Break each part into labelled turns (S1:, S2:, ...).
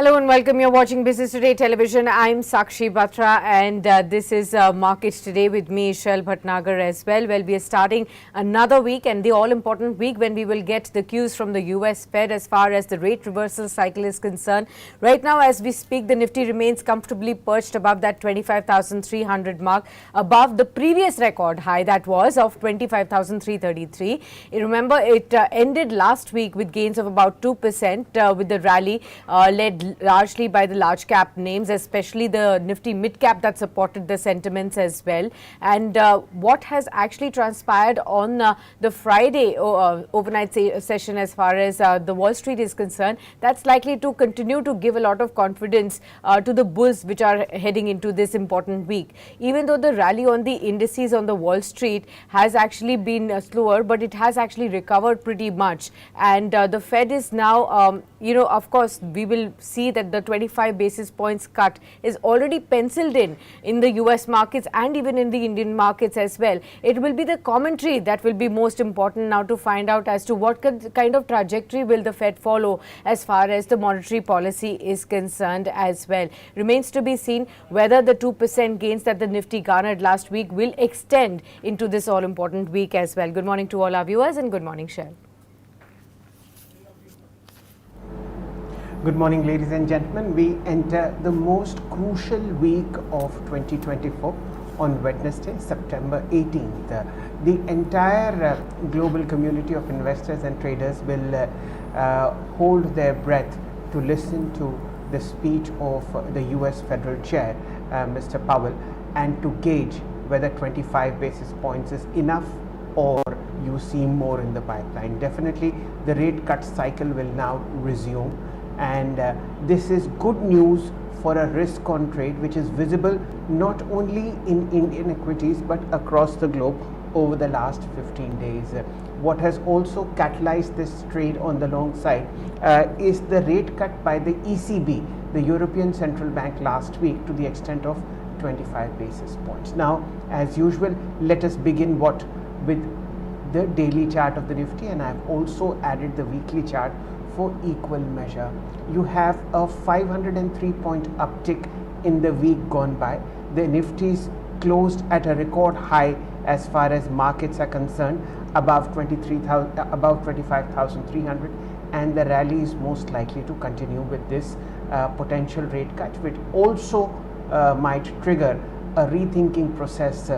S1: Hello and welcome. You're watching Business Today Television. I'm Sakshi Batra and this is Market Today with me, Shail Bhatnagar as well. Well, we are starting another week and the all-important week when we will get the cues from the US Fed as far as the rate reversal cycle is concerned. Right now, as we speak, the Nifty remains comfortably perched above that 25,300 mark, above the previous record high that was of 25,333. Remember, it ended last week with gains of about 2% with the rally led largely by the large cap names, especially the Nifty mid cap that supported the sentiments as well. And what has actually transpired on the Friday overnight session as far as the Wall Street is concerned, that's likely to continue to give a lot of confidence to the bulls which are heading into this important week. Even though the rally on the indices on the Wall Street has actually been slower, but it has actually recovered pretty much. And the Fed is now, of course, we will see that the 25 basis points cut is already penciled in the US markets and even in the Indian markets as well. It will be the commentary that will be most important now to find out as to what kind of trajectory will the Fed follow as far as the monetary policy is concerned as well. Remains to be seen whether the 2% gains that the Nifty garnered last week will extend into this all important week as well. Good morning to all our viewers and good morning, Shail.
S2: Good morning, ladies and gentlemen. We enter the most crucial week of 2024 on Wednesday, September 18th. The entire global community of investors and traders will hold their breath to listen to the speech of the US Federal Chair, Mr. Powell, and to gauge whether 25 basis points is enough or you see more in the pipeline. Definitely, the rate cut cycle will now resume. And this is good news for a risk on trade which is visible not only in Indian equities but across the globe over the last 15 days. What has also catalyzed this trade on the long side is the rate cut by the ECB, the European Central Bank, last week to the extent of 25 basis points. Now, as usual, let us begin with the daily chart of the Nifty, and I've also added the weekly chart for equal measure. You have a 503 point uptick in the week gone by. The Nifty's closed at a record high as far as markets are concerned, above 25,300, and the rally is most likely to continue with this potential rate cut, which also might trigger a rethinking process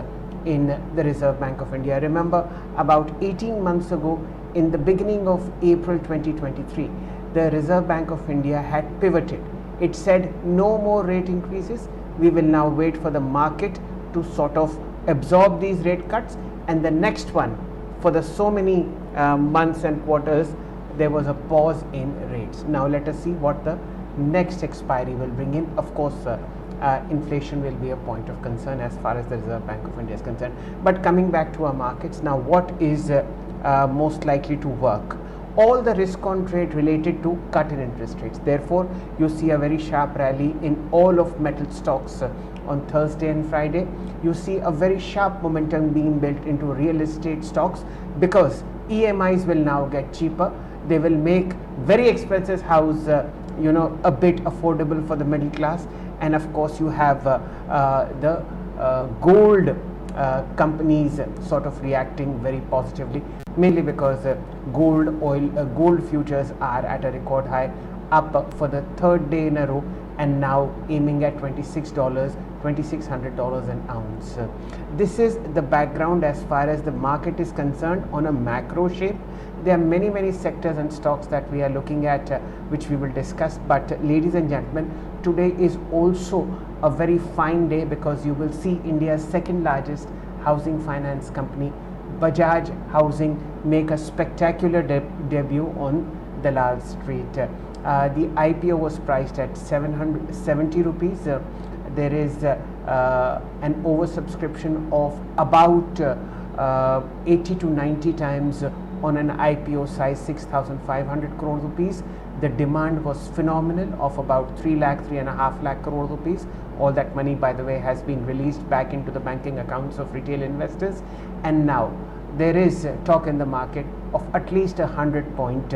S2: in the Reserve Bank of India. Remember, about 18 months ago, in the beginning of April 2023, the Reserve Bank of India had pivoted. It said no more rate increases. We will now wait for the market to sort of absorb these rate cuts, and the next one, for the so many months and quarters, there was a pause in rates. Now let us see what the next expiry will bring in. Of course, inflation will be a point of concern as far as the Reserve Bank of India is concerned. But coming back to our markets, now what is most likely to work? All the risk on trade related to cut in interest rates. Therefore, you see a very sharp rally in all of metal stocks on Thursday and Friday. You see a very sharp momentum being built into real estate stocks because EMIs will now get cheaper. They will make very expensive house a bit affordable for the middle class. And of course, you have the gold companies sort of reacting very positively, mainly because gold futures are at a record high, up for the third day in a row, and now aiming at $2600 an ounce. This is the background as far as the market is concerned on a macro shape. There are many sectors and stocks that we are looking at which we will discuss, but ladies and gentlemen, today is also a very fine day because you will see India's second largest housing finance company, Bajaj Housing, make a spectacular debut on Dalal Street. The IPO was priced at 770 rupees. There is an oversubscription of about 80 to 90 times on an IPO size 6,500 crore rupees. The demand was phenomenal of about 3.5 lakh crore rupees. All that money, by the way, has been released back into the banking accounts of retail investors, and now there is talk in the market of at least 100 point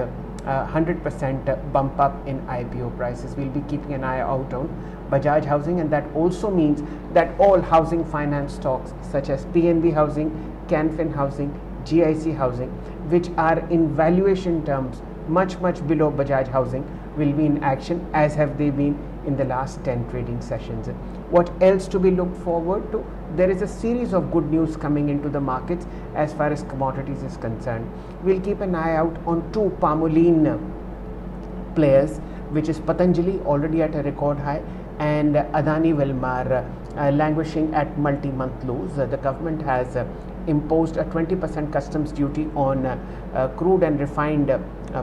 S2: 100% bump up in IPO prices. We'll be keeping an eye out on Bajaj Housing, and that also means that all housing finance stocks such as PNB Housing, Canfin Housing, GIC Housing, which are in valuation terms much below Bajaj Housing, will be in action, as have they been in the last 10 trading sessions. What else to be looked forward to? There is a series of good news coming into the markets as far as commodities is concerned. We'll keep an eye out on two palmolive players, which is Patanjali, already at a record high, and Adani Wilmar, languishing at multi-month lows. The government has imposed a 20% customs duty on crude and refined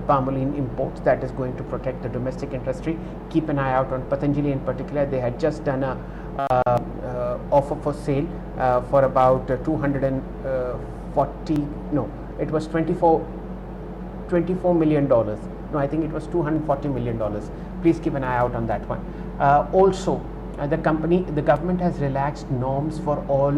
S2: palmolive imports. That is going to protect the domestic industry. Keep an eye out on Patanjali in particular. They had just done a offer for sale for about 240, no, it was 24 million dollars. No, I think it was 240 million dollars. Please keep an eye out on that one. Also, the government has relaxed norms for all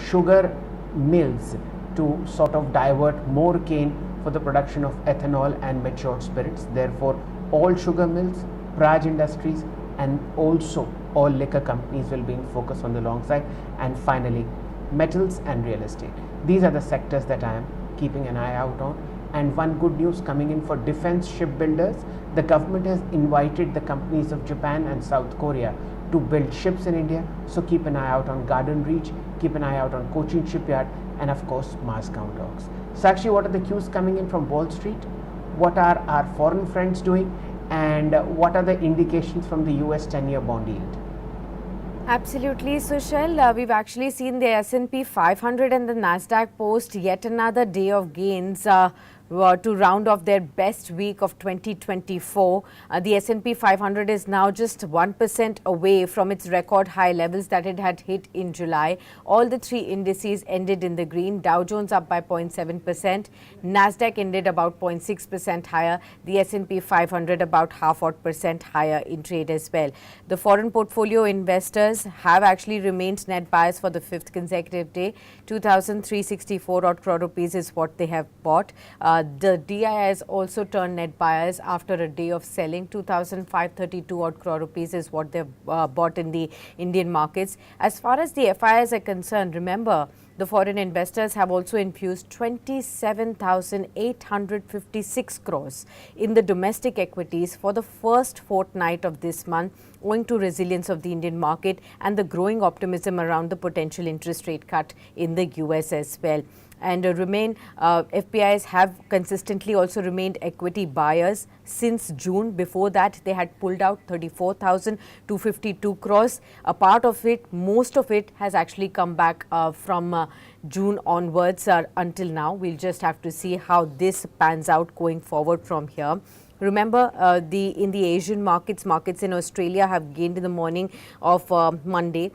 S2: sugar mills to sort of divert more cane for the production of ethanol and matured spirits. Therefore, all sugar mills, Praj Industries, and also all liquor companies will be in focus on the long side. And finally, metals and real estate. These are the sectors that I am keeping an eye out on. And one good news coming in for defense shipbuilders: the government has invited the companies of Japan and South Korea to build ships in India. So keep an eye out on Garden Reach, keep an eye out on Cochin Shipyard, and of course Mazagon Docks. Sakshi, what are the cues coming in from Wall Street? What are our foreign friends doing? And what are the indications from the US 10-year bond yield?
S1: Absolutely. So, Shail, we've actually seen the S&P 500 and the Nasdaq post yet another day of gains to round off their best week of 2024. The S&P 500 is now just 1% away from its record high levels that it had hit in July. All the three indices ended in the green. Dow Jones up by 0.7%. Nasdaq ended about 0.6% higher. The S&P 500 about 0.5% higher in trade as well. The foreign portfolio investors have actually remained net buyers for the fifth consecutive day. 2,364 odd crore rupees is what they have bought. The DI has also turned net buyers after a day of selling. 2,532 odd crore rupees is what they've bought in the Indian markets. As far as the FIIs are concerned, remember, the foreign investors have also infused 27,856 crores in the domestic equities for the first fortnight of this month, owing to resilience of the Indian market and the growing optimism around the potential interest rate cut in the US as well. And FPIs have consistently also remained equity buyers since June. Before that, they had pulled out 34,252 crores. A part of it, most of it has actually come back from June onwards until now. We'll just have to see how this pans out going forward from here. Remember, in the Asian markets in Australia have gained in the morning of Monday.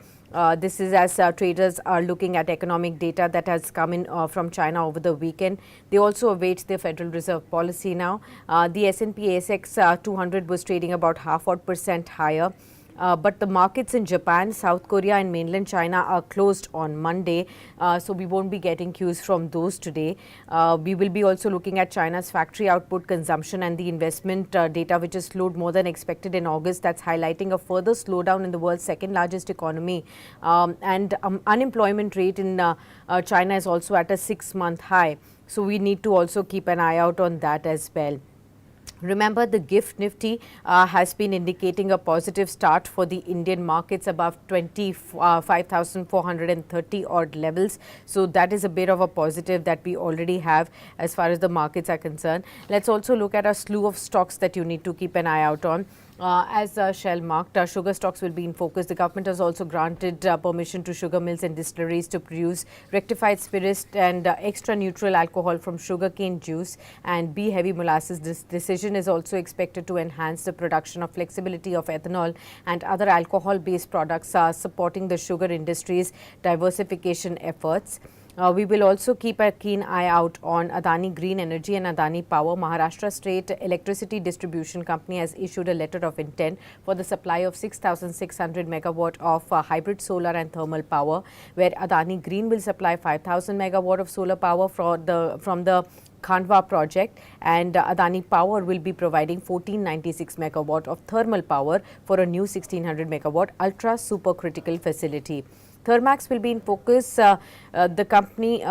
S1: This is as traders are looking at economic data that has come in from China over the weekend. They also await the Federal Reserve policy now. The S&P ASX 200 was trading about 0.5% higher. But the markets in Japan, South Korea and mainland China are closed on Monday. So we won't be getting cues from those today. We will be also looking at China's factory output, consumption and the investment data, which has slowed more than expected in August. That's highlighting a further slowdown in the world's second largest economy. And unemployment rate in China is also at a 6-month high. So we need to also keep an eye out on that as well. Remember, the GIFT Nifty has been indicating a positive start for the Indian markets above 25,430 odd levels. So that is a bit of a positive that we already have as far as the markets are concerned. Let's also look at a slew of stocks that you need to keep an eye out on. As Shail marked, sugar stocks will be in focus. The government has also granted permission to sugar mills and distilleries to produce rectified spirits and extra neutral alcohol from sugarcane juice and B-heavy molasses. This decision is also expected to enhance the production of flexibility of ethanol and other alcohol-based products, supporting the sugar industry's diversification efforts. We will also keep a keen eye out on Adani Green Energy and Adani Power. Maharashtra State Electricity Distribution Company has issued a letter of intent for the supply of 6,600 megawatt of hybrid solar and thermal power, where Adani Green will supply 5,000 megawatt of solar power from the Khandwa project, and Adani Power will be providing 1496 megawatt of thermal power for a new 1600 megawatt ultra supercritical facility. Thermax will be in focus. The company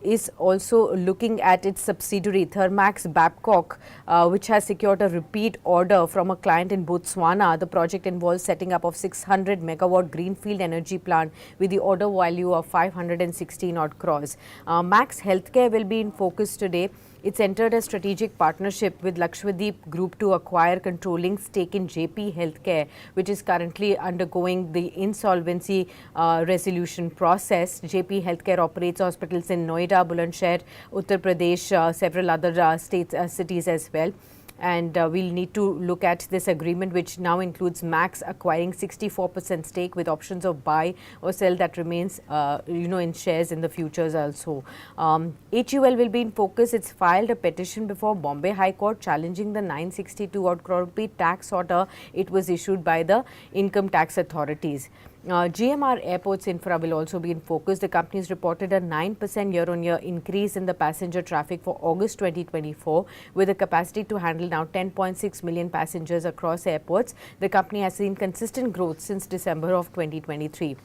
S1: is also looking at its subsidiary Thermax Babcock, which has secured a repeat order from a client in Botswana. The project involves setting up of 600 megawatt greenfield energy plant with the order value of 516 odd crores. Max Healthcare will be in focus today. It's entered a strategic partnership with Lakshadweep Group to acquire controlling stake in JP Healthcare, which is currently undergoing the insolvency resolution process. JP Healthcare operates hospitals in Noida, Bulandshahr, Uttar Pradesh, several other cities as well. And we'll need to look at this agreement, which now includes Max acquiring 64% stake with options of buy or sell that remains, in shares in the futures also. HUL will be in focus. It's filed a petition before Bombay High Court challenging the 962 odd crore rupee tax order it was issued by the income tax authorities. GMR Airports Infra will also be in focus. The company has reported a 9% year-on-year increase in the passenger traffic for August 2024, with a capacity to handle now 10.6 million passengers across airports. The company has seen consistent growth since December of 2023.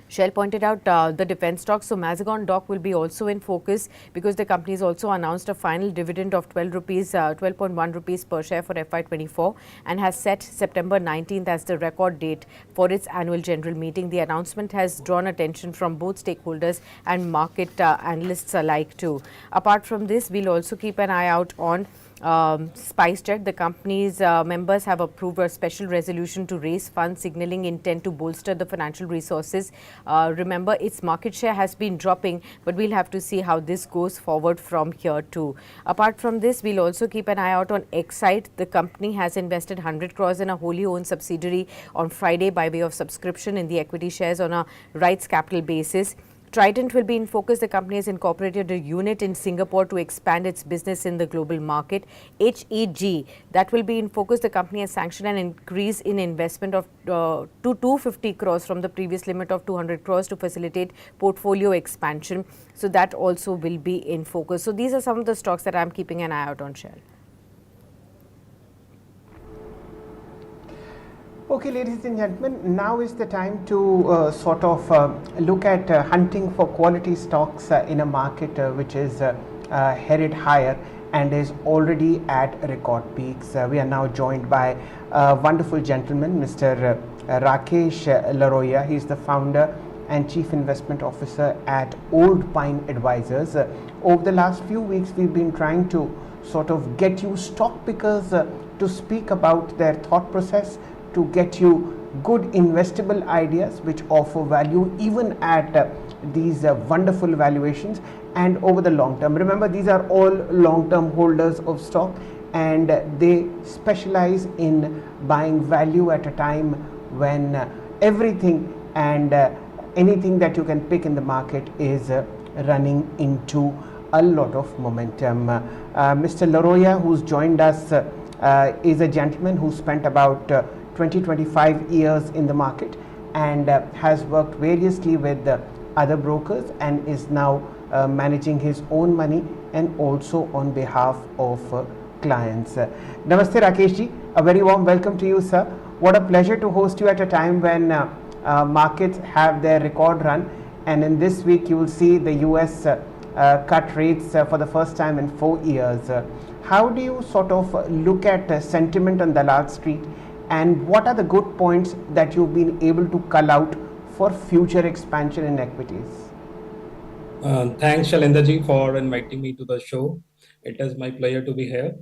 S1: Shail pointed out the defense stocks. So Mazagon Dock will be also in focus because the company has also announced a final dividend of 12.1 rupees per share for FY24 and has set September 19th as the record date for its annual general meeting. The announcement has drawn attention from both stakeholders and market analysts alike too. Apart from this, we'll also keep an eye out on SpiceJet. The company's members have approved a special resolution to raise funds, signaling intent to bolster the financial resources. Remember, its market share has been dropping, but we'll have to see how this goes forward from here too. Apart from this, we'll also keep an eye out on Exide. The company has invested 100 crores in a wholly owned subsidiary on Friday by way of subscription in the equity shares on a rights capital basis. Trident will be in focus. The company has incorporated a unit in Singapore to expand its business in the global market. HEG, that will be in focus. The company has sanctioned an increase in investment of to 250 crores from the previous limit of 200 crores to facilitate portfolio expansion. So that also will be in focus. So these are some of the stocks that I'm keeping an eye out on, Shail.
S2: Okay, ladies and gentlemen, now is the time to look at hunting for quality stocks in a market which is headed higher and is already at record peaks. We are now joined by a wonderful gentleman, Mr. Rakesh Laroya. He is the founder and Chief Investment Officer at Old Pine Advisors. Over the last few weeks, we've been trying to sort of get you stock pickers to speak about their thought process, to get you good investable ideas which offer value even at these wonderful valuations and over the long term. Remember, these are all long-term holders of stock and they specialize in buying value at a time when everything and anything that you can pick in the market is running into a lot of momentum. Mr. Laroya, who's joined us, is a gentleman who spent about 20-25 years in the market and has worked variously with other brokers and is now managing his own money and also on behalf of clients. Namaste Rakesh ji, a very warm welcome to you, sir. What a pleasure to host you at a time when markets have their record run, and in this week you will see the US cut rates for the first time in 4 years. How do you sort of look at sentiment on Dalal Street, and what are the good points that you've been able to cull out for future expansion in equities?
S3: Thanks, Shailendra for inviting me to the show. It is my pleasure to be here.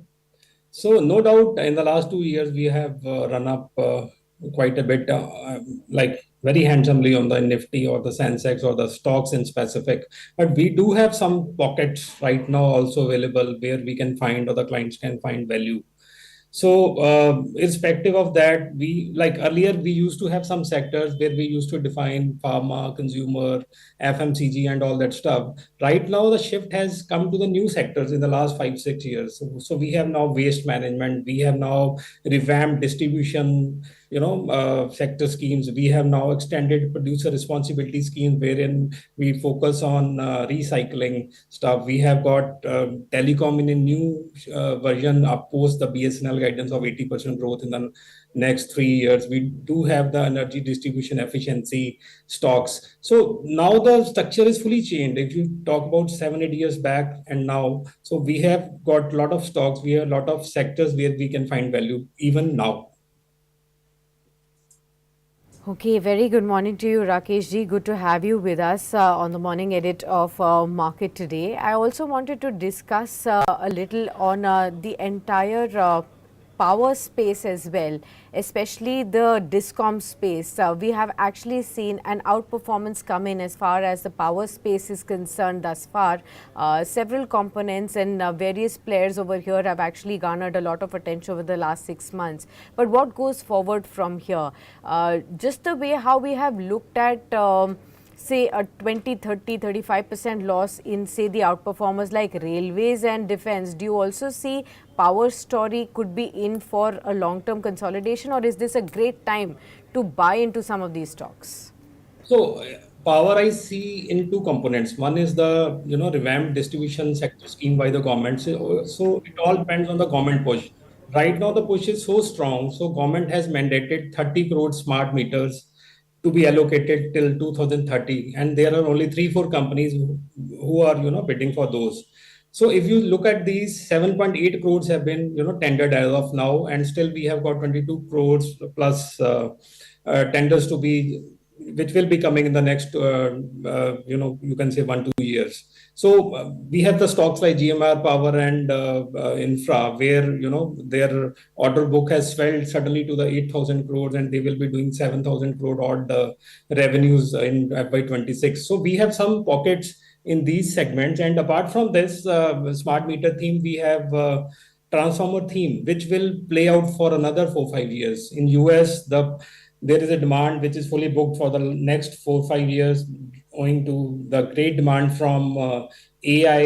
S3: So, no doubt, in the last 2 years, we have run up quite a bit, like very handsomely on the Nifty or the Sensex or the stocks in specific. But we do have some pockets right now also available where we can find or the clients can find value. So, irrespective of that, we like earlier we used to have some sectors where we used to define pharma, consumer, FMCG, and all that stuff. Right now, the shift has come to the new sectors in the last 5, 6 years. So we have now waste management, we have now revamped distribution, sector schemes. We have now extended producer responsibility schemes wherein we focus on recycling stuff. We have got telecom in a new version up post the BSNL guidance of 80% growth in the next 3 years. We do have the energy distribution efficiency stocks. So now the structure is fully changed. If you talk about 7, 8 years back and now, so we have got a lot of stocks, we have a lot of sectors where we can find value even now.
S1: Okay, very good morning to you, Rakesh ji. Good to have you with us on the morning edit of Market today. I also wanted to discuss a little on the entire power space as well, especially the discom space. We have actually seen an outperformance come in as far as the power space is concerned thus far. Several components and various players over here have actually garnered a lot of attention over the last 6 months. But what goes forward from here? Just the way how we have looked at say a 20, 30, 35% loss in say the outperformers like railways and defense, do you also see power story could be in for a long-term consolidation, or is this a great time to buy into some of these stocks?
S3: So power I see in two components. One is the revamped distribution sector scheme by the government. So it all depends on the government push. Right now the push is so strong. So government has mandated 30 crore smart meters to be allocated till 2030, and there are only 3, 4 companies who are bidding for those. So if you look at these, 7.8 crores have been tendered as of now, and still we have got 22 crores plus tenders to be, which will be coming in the next you can say 1, 2 years. So we have the stocks like GMR Power and Infra, where their order book has swelled suddenly to the 8,000 crores, and they will be doing 7,000 crore odd revenues in FY26. So we have some pockets in these segments, and apart from this smart meter theme, we have transformer theme, which will play out for another 4, 5 years. In US, there is a demand which is fully booked for the next 4, 5 years, owing to the great demand from AI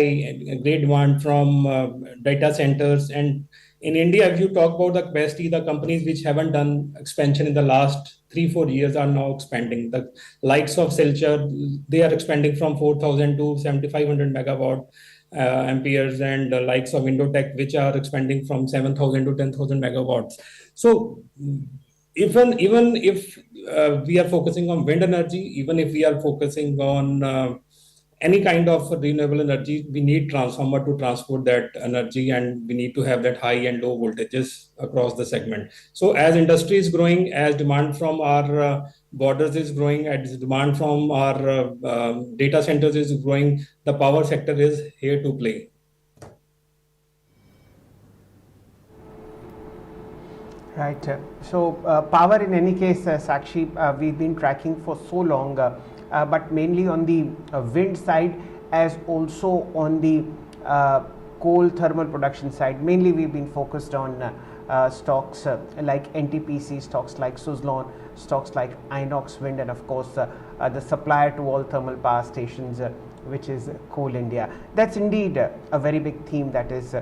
S3: and great demand from data centers. And in India, if you talk about the capacity, the companies which haven't done expansion in the last 3, 4 years are now expanding. The likes of Silchar, they are expanding from 4,000 to 7,500 megawatt amperes, and the likes of Indotech, which are expanding from 7,000 to 10,000 megawatts. So even if we are focusing on wind energy, even if we are focusing on any kind of renewable energy, we need transformer to transport that energy, and we need to have that high and low voltages across the segment. So as industry is growing, as demand from our borders is growing, as demand from our data centers is growing, the power sector is here to play.
S2: Right. So power in any case, Sakshi, we've been tracking for so long, but mainly on the wind side as also on the coal thermal production side. Mainly we've been focused on stocks like NTPC, stocks like Suzlon, stocks like Inox Wind, and of course the supplier to all thermal power stations, which is Coal India. That's indeed a very big theme that is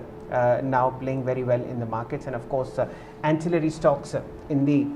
S2: now playing very well in the markets, and of course ancillary stocks in the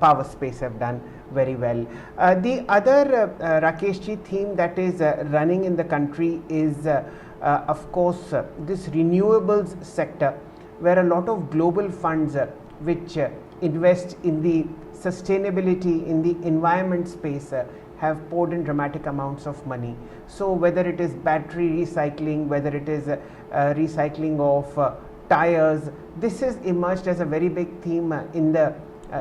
S2: power space have done very well. The other Rakeshji theme that is running in the country is of course this renewables sector, where a lot of global funds which invest in the sustainability, in the environment space, have poured in dramatic amounts of money. So whether it is battery recycling, whether it is recycling of tires, this has emerged as a very big theme in the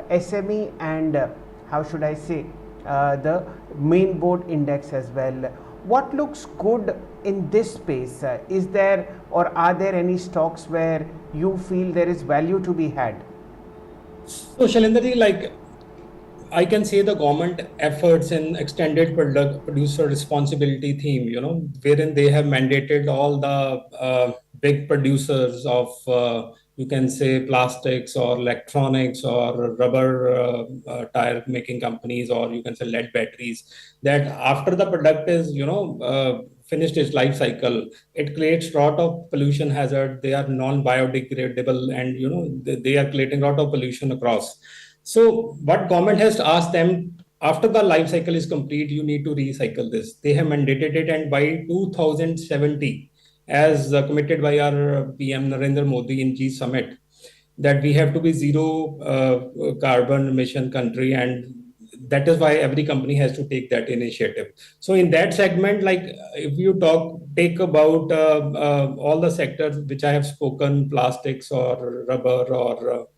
S2: SME and how should I say the main board index as well. What looks good in this space? Is there or are there any stocks where you feel there is value to be had?
S3: So Shailendra, like I can say the government efforts in extended producer responsibility theme, wherein they have mandated all the big producers of you can say plastics or electronics or rubber tire making companies, or you can say lead batteries, that after the product is finished its life cycle, it creates lot of pollution hazard. They are non biodegradable, and they are creating lot of pollution across. So what government has asked them, after the life cycle is complete, you need to recycle this. They have mandated it, and by 2070, as committed by our PM Narendra Modi in G Summit, that we have to be zero carbon emission country, and that is why every company has to take that initiative. So in that segment, like if you take about all the sectors which I have spoken, plastics or rubber or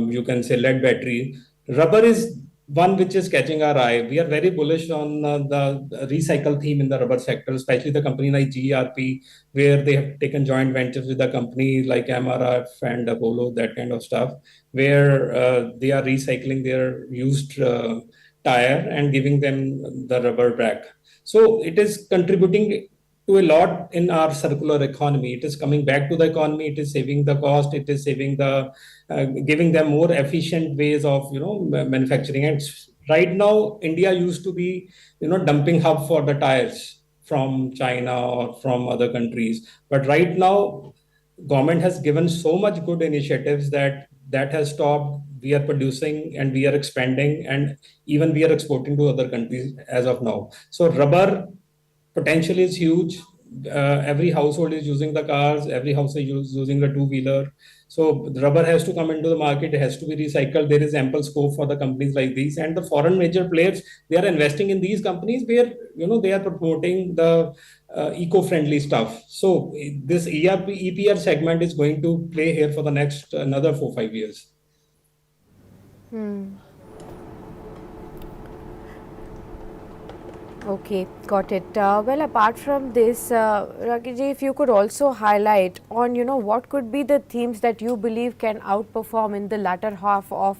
S3: you can say lead battery, rubber is one which is catching our eye. We are very bullish on the recycle theme in the rubber sector, especially the company like GRP, where they have taken joint ventures with the company like MRF and Apollo, that kind of stuff, where they are recycling their used tire and giving them the rubber back. So it is contributing to a lot in our circular economy. It is coming back to the economy. It is saving the cost. It is saving the giving them more efficient ways of manufacturing. And right now, India used to be dumping hub for the tires from China or from other countries. But right now, government has given so much good initiatives that has stopped. We are producing and we are expanding, and even we are exporting to other countries as of now. So rubber potential is huge. Every household is using the cars, every house is using the two-wheeler. So the rubber has to come into the market, it has to be recycled. There is ample scope for the companies like these, and the foreign major players, they are investing in these companies where they are promoting the eco-friendly stuff. So this EPR segment is going to play here for the next another 4-5 years.
S1: Okay, got it. Well, apart from this, Rakesh ji, if you could also highlight on, what could be the themes that you believe can outperform in the latter half of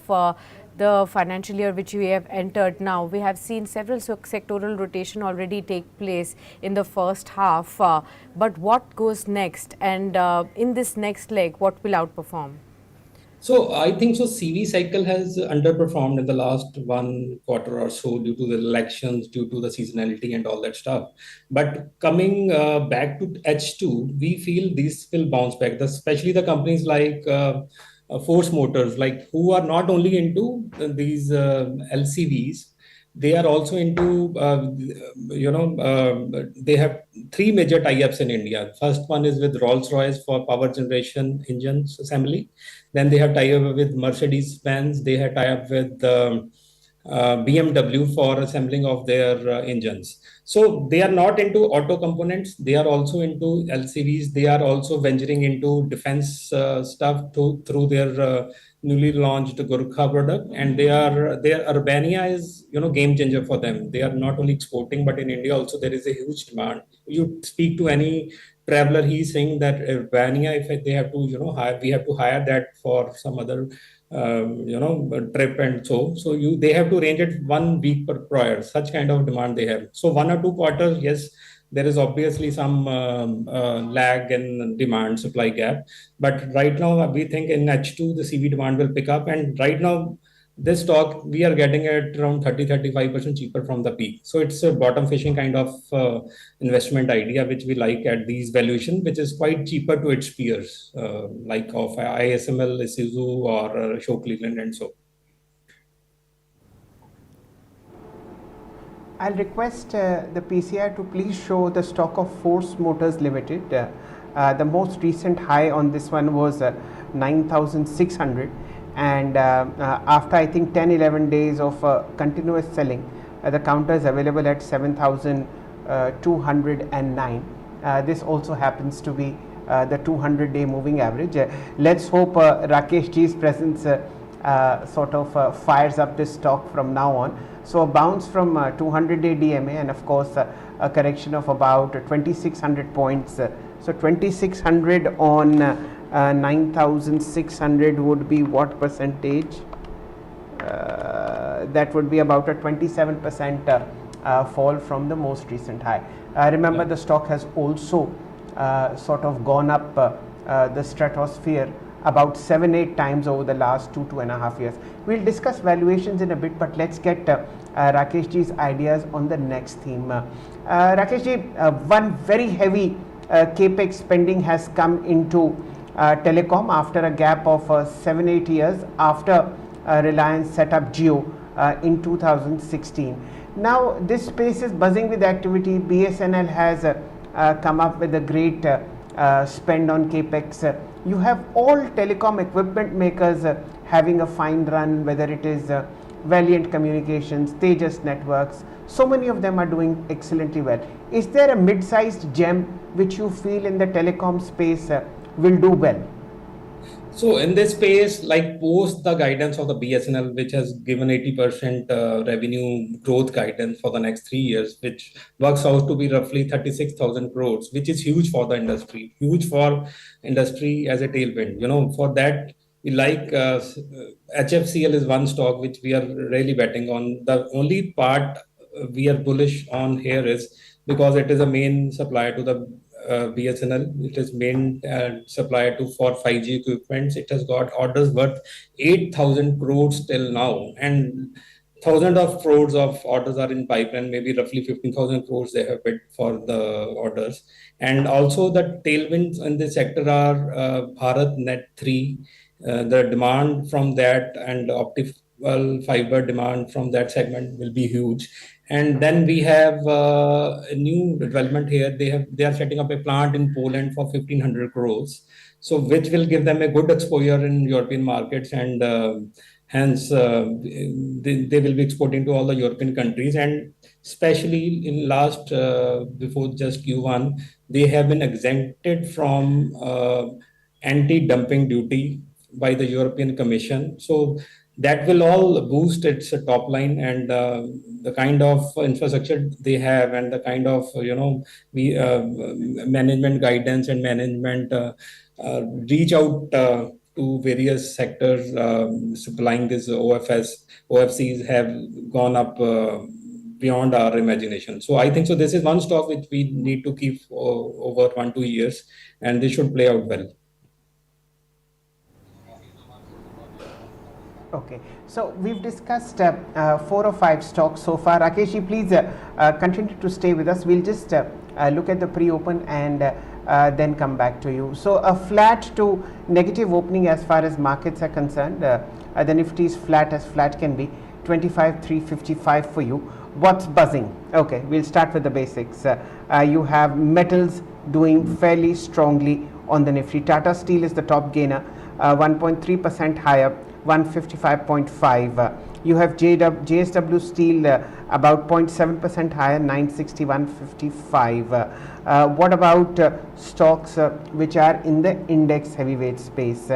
S1: the financial year which we have entered now. We have seen several sectoral rotation already take place in the first half. But what goes next? And in this next leg, what will outperform?
S3: So I think so. CV cycle has underperformed in the last 1 quarter or so due to the elections, due to the seasonality and all that stuff. But coming back to H2, we feel these will bounce back. Especially the companies like Force Motors, like who are not only into these LCVs, they are also into they have three major tie-ups in India. First one is with Rolls-Royce for power generation engines assembly. Then they have tie-up with Mercedes-Benz. They have tie-up with BMW for assembling of their engines. So they are not into auto components. They are also into LCVs. They are also venturing into defense stuff through their newly launched Gurkha product. And their Urbania is game changer for them. They are not only exporting, but in India also there is a huge demand. You speak to any traveler, he's saying that Urbania, if they have to hire, we have to hire that for some other trip, and so they have to range it 1 week prior. Such kind of demand they have. So 1 or 2 quarters, yes, there is obviously some lag in demand supply gap, but right now we think in H2 the CV demand will pick up, and right now this stock we are getting it around 30-35% cheaper from the peak. So it's a bottom fishing kind of investment idea which we like at these valuation, which is quite cheaper to its peers like of ISML, Isuzu or Ashok Leyland and so.
S2: I'll request the PCI to please show the stock of Force Motors Limited. The most recent high on this one was 9,600, and after I think 10-11 days of continuous selling, the counter is available at 7,209. This also happens to be the 200-day moving average. Let's hope Rakesh ji's presence sort of fires up this stock from now on. So a bounce from 200-day DMA, and of course a correction of about 2,600 points. So 2,600 on 9,600 would be what percentage? That would be about a 27% fall from the most recent high. Remember, the stock has also sort of gone up the stratosphere about 7-8 times over the last 2.5 years. We'll discuss valuations in a bit, but let's get Rakesh ji's ideas on the next theme. Rakesh ji, one very heavy capex spending has come into Telecom after a gap of 7-8 years after Reliance set up Jio in 2016. Now this space is buzzing with activity. BSNL has come up with a great spend on capex. You have all telecom equipment makers having a fine run, whether it is Valiant Communications, Tejas Networks. So many of them are doing excellently well. Is there a mid-sized gem which you feel in the telecom space will do well?
S3: So in this space, like post the guidance of the BSNL, which has given 80% revenue growth guidance for the next 3 years, which works out to be roughly 36,000 crores, which is huge for the industry, huge for industry as a tailwind. For that, we like HFCL is one stock which we are really betting on. The only part we are bullish on here is because it is a main supplier to the BSNL. It is main supplier to for 5G equipments. It has got orders worth 8,000 crores till now, and thousands of crores of orders are in pipeline. Maybe roughly 15,000 crores they have bid for the orders. And also the tailwinds in the sector are Bharat Net 3. The demand from that and optical fiber demand from that segment will be huge. And then we have a new development here. They are setting up a plant in Poland for 1,500 crores, so which will give them a good exposure in European markets, and hence they will be exporting to all the European countries. And especially in last before just Q1, they have been exempted from anti-dumping duty by the European Commission. So that will all boost its top line, and the kind of infrastructure they have and the kind of management guidance and management reach out to various sectors supplying this OFCs have gone up beyond our imagination. So I think so this is one stock which we need to keep over 1-2 years, and this should play out well.
S2: Okay, so we've discussed 4 or 5 stocks so far. Rakesh, please continue to stay with us. We'll just look at the pre-open and then come back to you. So a flat to negative opening as far as markets are concerned. The Nifty is flat as flat can be, 25,355 for you. What's buzzing? Okay, we'll start with the basics. You have metals doing fairly strongly on the Nifty. Tata Steel is the top gainer, 1.3% higher, 155.5. You have JSW Steel about 0.7% higher, 961.55. What about stocks which are in the index heavyweight space?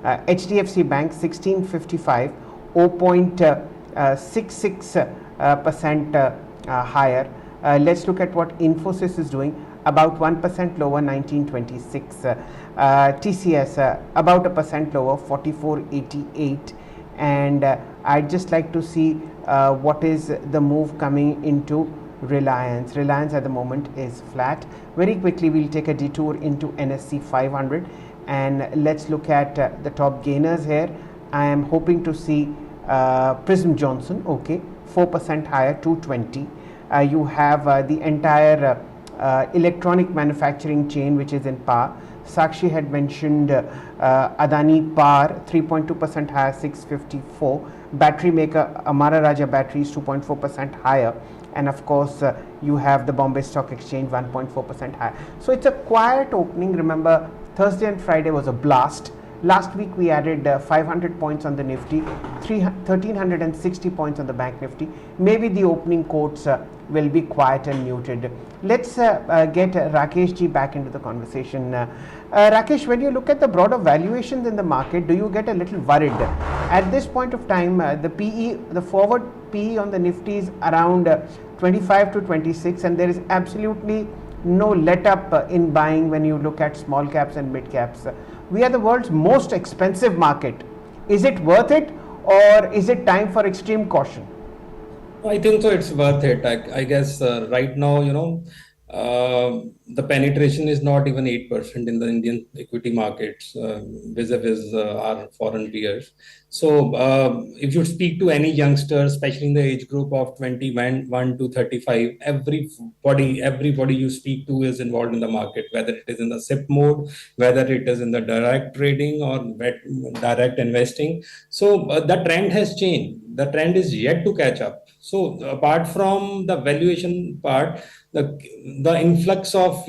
S2: HDFC Bank 1655, 0.66% higher. Let's look at what Infosys is doing, about 1% lower, 1926. TCS about 1% lower, 4488. And I'd just like to see what is the move coming into Reliance. Reliance at the moment is flat. Very quickly we'll take a detour into NSE 500 and let's look at the top gainers here. I am hoping to see Prism Johnson, okay, 4% higher, 220. You have the entire electronic manufacturing chain which is in par. Sakshi had mentioned Adani Par 3.2% higher, 654. Battery maker Amara Raja Batteries 2.4% higher, and of course you have the Bombay Stock Exchange 1.4% higher. So it's a quiet opening. Remember, Thursday and Friday was a blast. Last week we added 500 points on the Nifty, 1360 points on the Bank Nifty. Maybe the opening quotes will be quiet and muted. Let's get Rakesh ji back into the conversation. Rakesh, when you look at the broader valuations in the market, do you get a little worried? At this point of time, the PE, the forward PE on the Nifty is around 25 to 26, and there is absolutely no let up in buying when you look at small caps and mid caps. We are the world's most expensive market. Is it worth it, or is it time for extreme caution?
S3: I think so. It's worth it. I guess right now, the penetration is not even 8% in the Indian equity markets, vis-a-vis our foreign peers. So, if you speak to any youngster, especially in the age group of 21 to 35, everybody you speak to is involved in the market, whether it is in the SIP mode, whether it is in the direct trading or direct investing. So, the trend has changed. The trend is yet to catch up. So, apart from the valuation part, the the influx of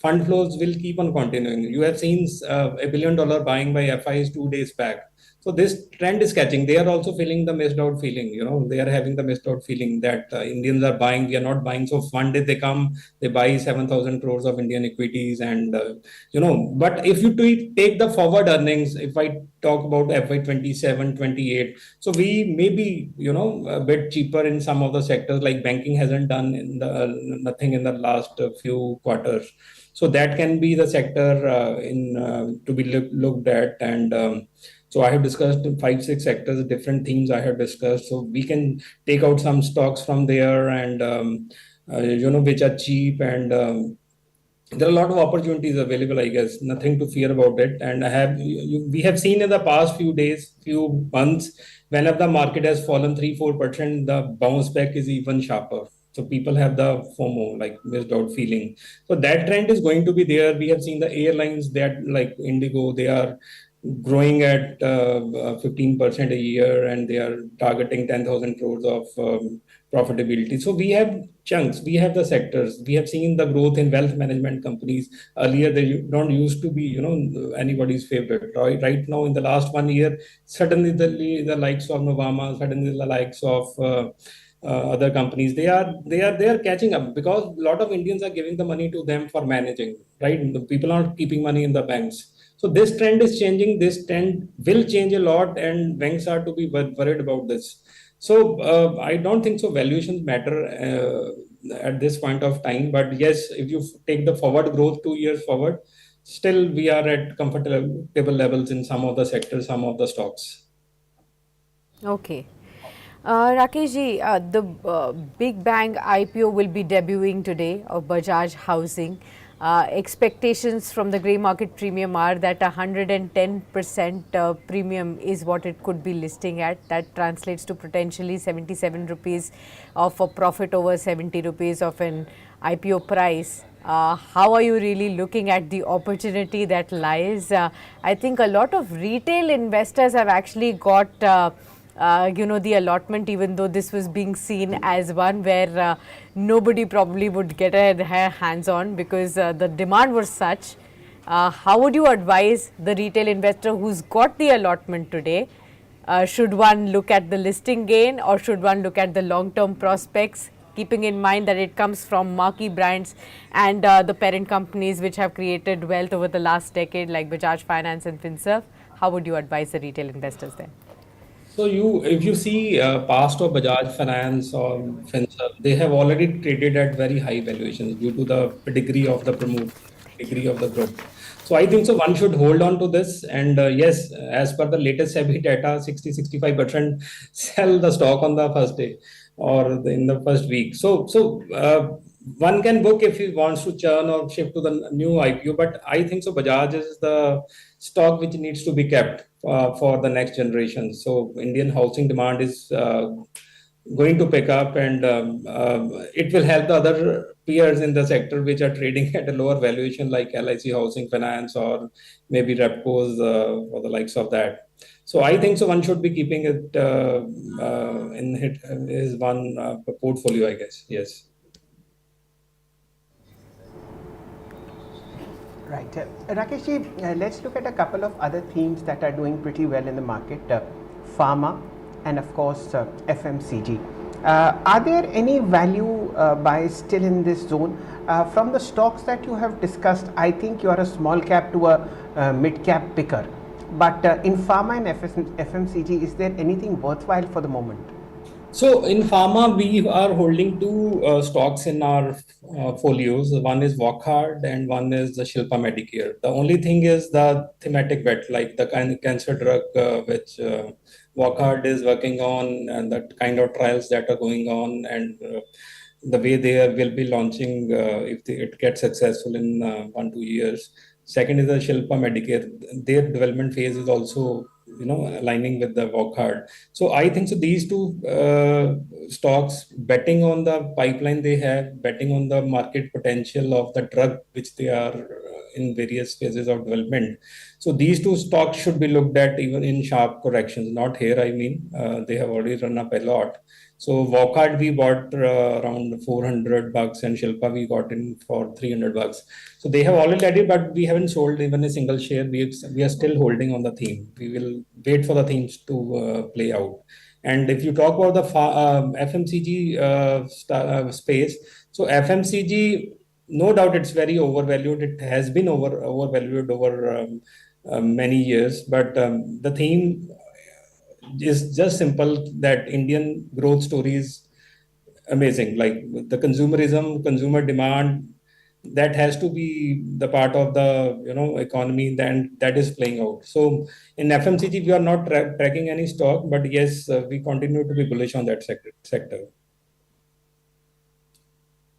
S3: fund flows will keep on continuing. You have seen $1 billion buying by FIs 2 days back. So this trend is catching. They are also feeling the missed out feeling. They are having the missed out feeling that Indians are buying. We are not buying. So one day they come, they buy 7,000 crores of Indian equities, and But if you take the forward earnings, if I talk about FY 27, 28, so we may be a bit cheaper in some of the sectors, like banking hasn't done nothing in the last few quarters. So that can be the sector in to be looked at. And so I have discussed 5, 6 sectors, different themes I have discussed. So we can take out some stocks from there, and which are cheap, and there are a lot of opportunities available. I guess nothing to fear about it. And we have seen in the past few days, few months, whenever the market has fallen 3, 4%, the bounce back is even sharper. So people have the FOMO, like missed out feeling. So that trend is going to be there. We have seen the airlines that, like Indigo, they are growing at 15% a year, and they are targeting 10,000 crores of profitability. So we have chunks, we have the sectors. We have seen the growth in wealth management companies. Earlier, they don't used to be, anybody's favorite. Right now, in the last 1 year, suddenly the likes of Novama, suddenly the likes of other companies, they are catching up, because a lot of Indians are giving the money to them for managing. Right, the people aren't keeping money in the banks. So this trend is changing. This trend will change a lot, and banks are to be worried about this. So I don't think so. Valuations matter at this point of time. But yes, if you take the forward growth 2 years forward, still we are at comfortable levels in some of the sectors, some of the stocks.
S1: Okay. Rakesh ji, the big bang IPO will be debuting today of Bajaj Housing. Expectations from the grey market premium are that 110% premium is what it could be listing at. That translates to potentially 77 rupees of a profit over 70 rupees of an IPO price. How are you really looking at the opportunity that lies? I think a lot of retail investors have actually got the allotment, even though this was being seen as one where nobody probably would get their hands on, because the demand was such. How would you advise the retail investor who's got the allotment today? Should one look at the listing gain, or should one look at the long-term prospects, keeping in mind that it comes from marquee brands and the parent companies which have created wealth over the last decade, like Bajaj Finance and FinServ? How would you advise the retail investors there?
S3: So if you see past of Bajaj Finance or FinServ, they have already traded at very high valuations due to the pedigree of the promoter, pedigree of the group. So I think so one should hold on to this. And yes, as per the latest SEBI data, 65% sell the stock on the first day, or in the first week. So one can book if he wants to churn or shift to the new IPO. But I think so Bajaj is the stock which needs to be kept for the next generation. So Indian housing demand is going to pick up, and it will help the other peers in the sector which are trading at a lower valuation, like LIC Housing Finance, or maybe Repco's, or the likes of that. So I think so one should be keeping it in his one portfolio, I guess. Yes.
S2: Right. Rakesh ji, let's look at a couple of other themes that are doing pretty well in the market. Pharma and of course FMCG. Are there any value buys still in this zone? From the stocks that you have discussed, I think you are a small cap to a mid cap picker. But in pharma and FMCG, is there anything worthwhile for the moment?
S3: So in pharma, we are holding two stocks in our folios. One is Wockhardt and one is the Shilpa Medicare. The only thing is the thematic bet, like the kind of cancer drug which Wockhardt is working on, and the kind of trials that are going on, and the way they will be launching if it gets successful in 1-2 years. Second is the Shilpa Medicare. Their development phase is also aligning with the Wockhardt. So I think so these two stocks, betting on the pipeline they have, betting on the market potential of the drug which they are in various phases of development. So these two stocks should be looked at even in sharp corrections. Not here, I mean, they have already run up a lot. So Wockhardt we bought around $400, and Shilpa we got in for $300. So they have already, but we haven't sold even a single share. We are still holding on the theme. We will wait for the themes to play out. And if you talk about the FMCG space, so FMCG, no doubt it's very overvalued. It has been overvalued over many years, but the theme is just simple that Indian growth story is amazing. Like the consumerism, consumer demand, that has to be the part of the economy, then that is playing out. So in FMCG, we are not tracking any stock, but yes, we continue to be bullish on that sector.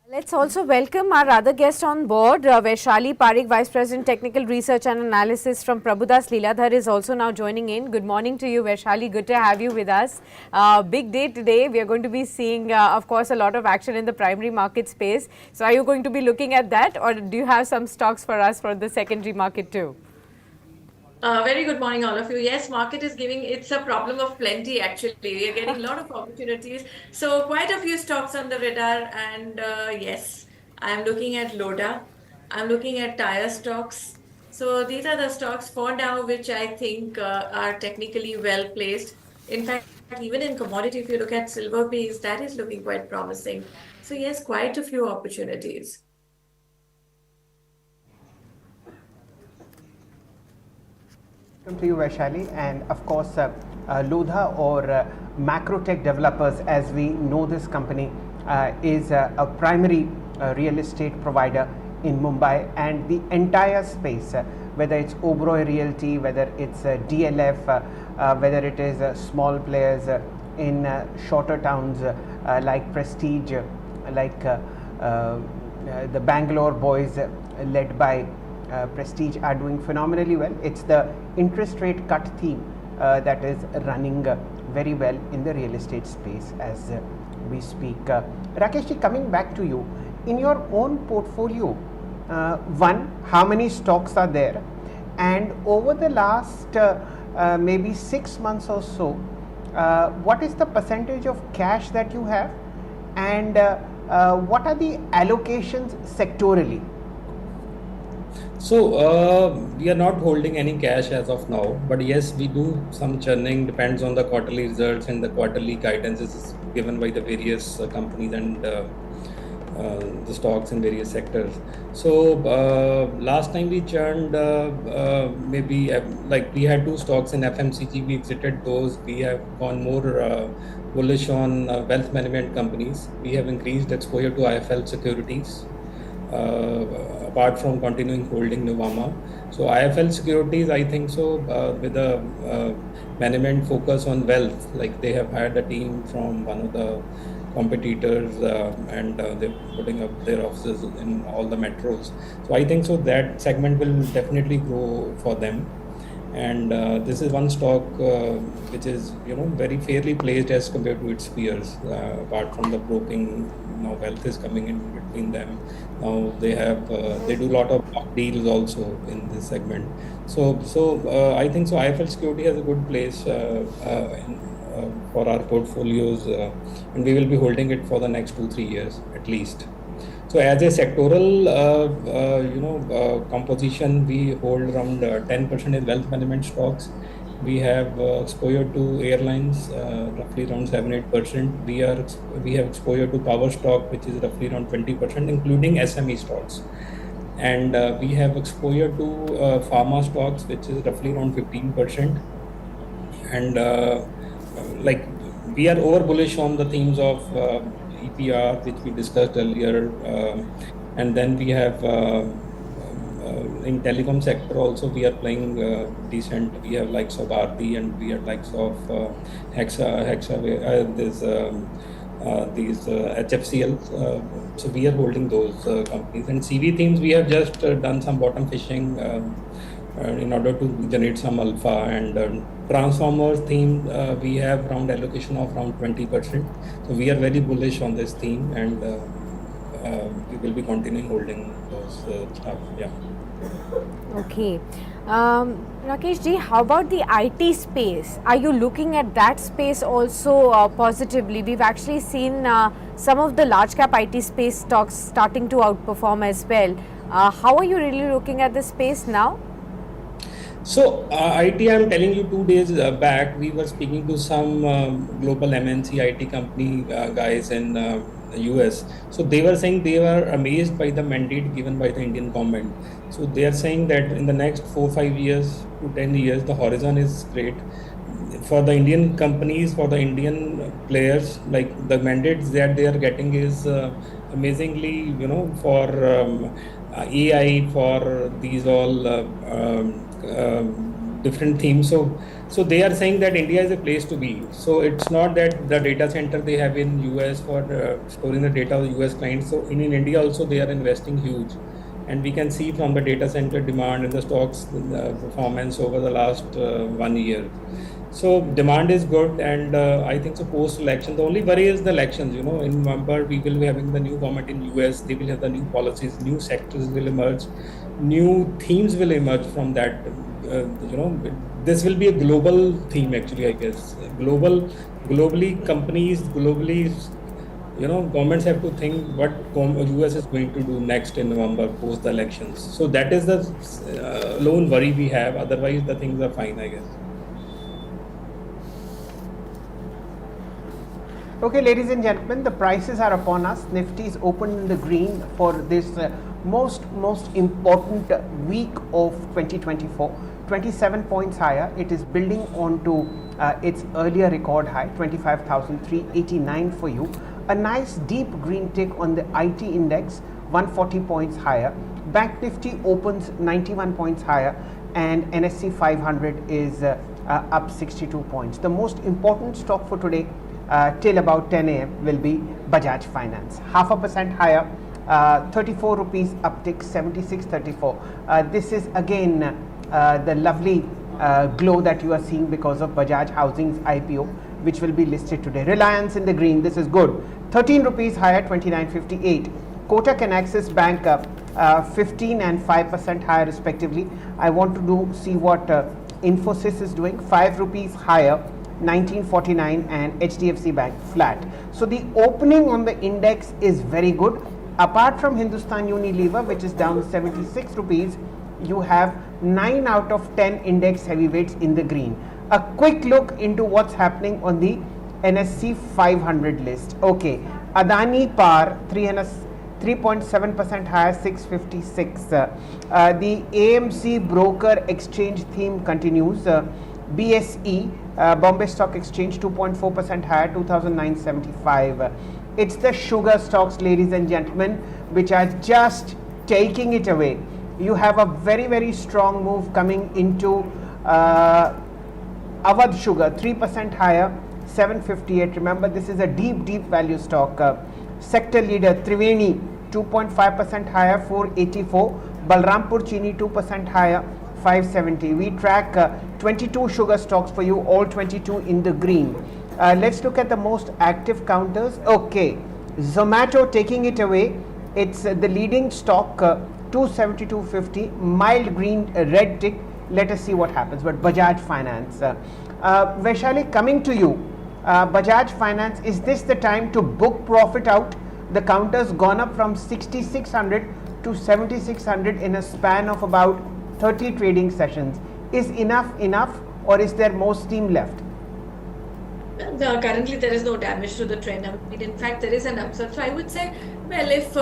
S1: Let's also welcome our other guest on board, Vaishali Parikh, Vice President Technical Research and Analysis from Prabhudas Leeladhar is also now joining in. Good morning to you, Vaishali. Good to have you with us. Big day today. We are going to be seeing, of course, a lot of action in the primary market space. So are you going to be looking at that, or do you have some stocks for us for the secondary market too?
S4: Very good morning, all of you. Yes, market is giving, it's a problem of plenty actually. We are getting a lot of opportunities. So quite a few stocks on the radar, and yes, I'm looking at Loda. I'm looking at tire stocks. So these are the stocks for now which I think are technically well placed. In fact, even in commodity, if you look at silver piece, that is looking quite promising. So yes, quite a few opportunities.
S2: Welcome to you, Vaishali, and of course, Lodha or macro tech developers, as we know this company, is a primary real estate provider in Mumbai, and the entire space, whether it's Oberoi Realty, whether it's DLF, whether it is small players in shorter towns like Prestige, like the Bangalore boys led by Prestige are doing phenomenally well. It's the interest rate cut theme that is running very well in the real estate space as we speak. Rakeshji, coming back to you, in your own portfolio, one, how many stocks are there? And over the last maybe 6 months or so, what is the percentage of cash that you have? And what are the allocations sectorally?
S3: So we are not holding any cash as of now, but yes, we do some churning, depends on the quarterly results, and the quarterly guidance is given by the various companies and the stocks in various sectors. So last time we churned maybe like we had 2 stocks in FMCG, we exited those. We have gone more bullish on wealth management companies. We have increased exposure to IFL securities. Apart from continuing holding Nuvama. So IFL Securities, I think so, with a management focus on wealth, like they have hired a team from one of the competitors and they're putting up their offices in all the metros. So I think so that segment will definitely grow for them. And this is one stock which is very fairly placed as compared to its peers. Apart from the broking, now wealth is coming in between them. Now they have they do a lot of block deals also in this segment. So I think so IFL Security has a good place for our portfolios, and we will be holding it for the next 2-3 years at least. So as a sectoral, composition, we hold around 10% in wealth management stocks. We have exposure to airlines, roughly around 7-8%. We have exposure to power stock, which is roughly around 20%, including SME stocks. And we have exposure to pharma stocks, which is roughly around 15%. And like we are over bullish on the themes of EPR, which we discussed earlier, and then we have in telecom sector also we are playing decent. We have likes of Aarti, and we have likes of Hexa. This these HFCLs. So we are holding those companies. And CV themes, we have just done some bottom fishing in order to generate some alpha. And transformers theme, we have around allocation of around 20%. So we are very bullish on this theme, and we will be continuing holding those stuff. Yeah.
S1: Okay. Rakesh ji, how about the IT space? Are you looking at that space also positively? We've actually seen some of the large cap IT space stocks starting to outperform as well. How are you really looking at this space now?
S3: So, IT, I'm telling you, 2 days back, we were speaking to some global MNC IT company guys in US. So, they were saying they were amazed by the mandate given by the Indian government. So, they are saying that in the next 4 5 years to 10 years, the horizon is great for the Indian companies, for the Indian players. Like the mandates that they are getting is amazingly, for AI, for these all different themes. So they are saying that India is a place to be. So it's not that the data center they have in US for storing the data of the US clients. So in India also they are investing huge. And we can see from the data center demand and the stocks performance over the last 1 year. So demand is good, and I think so post-election, the only worry is the elections. In November we will be having the new government in US. They will have the new policies, new sectors will emerge, new themes will emerge from that. This will be a global theme actually, I guess. Globally, companies, globally, governments have to think what US is going to do next in November post the elections. So that is the lone worry we have. Otherwise, the things are fine, I guess.
S2: Okay, ladies and gentlemen, the prices are upon us. Nifty is opened in the green for this most important week of 2024. 27 points higher. It is building onto its earlier record high, 25,389 for you. A nice deep green tick on the IT index, 140 points higher. Bank Nifty opens 91 points higher, and NSE 500 is up 62 points. The most important stock for today till about 10 a.m. will be Bajaj Finance, 0.5% higher, 34 rupees uptick, 76.34. This is again the lovely glow that you are seeing because of Bajaj Housing's IPO, which will be listed today. Reliance in the green, this is good, 13 rupees higher, 29.58. Kotak and Axis Bank 15 and 5% higher respectively. I want to see what Infosys is doing, 5 rupees higher, 1949, and HDFC Bank flat. So the opening on the index is very good. Apart from Hindustan Unilever, which is down 76 rupees, you have 9 out of 10 index heavyweights in the green. A quick look into what's happening on the NSE 500 list. Okay, Adani Par 3.7% higher, 656. The AMC broker exchange theme continues. BSE, Bombay Stock Exchange, 2.4% higher, 2,975. It's the sugar stocks, ladies and gentlemen, which are just taking it away. You have a very strong move coming into Awadh Sugar, 3% higher, 758. Remember, this is a deep value stock. Sector leader Triveni, 2.5% higher, 484. Balrampur Chini, 2% higher, 570. We track 22 sugar stocks for you, all 22 in the green. Let's look at the most active counters. Okay, Zomato taking it away. It's the leading stock, 272.50, mild green, red tick. Let us see what happens. But Bajaj Finance, Vaishali, coming to you. Bajaj Finance, is this the time to book profit out? The counter's gone up from 6,600 to 7,600 in a span of about 30 trading sessions. Is enough, or is there more steam left?
S4: Currently, there is no damage to the trend. I mean, in fact, there is an upside. So I would say, well, if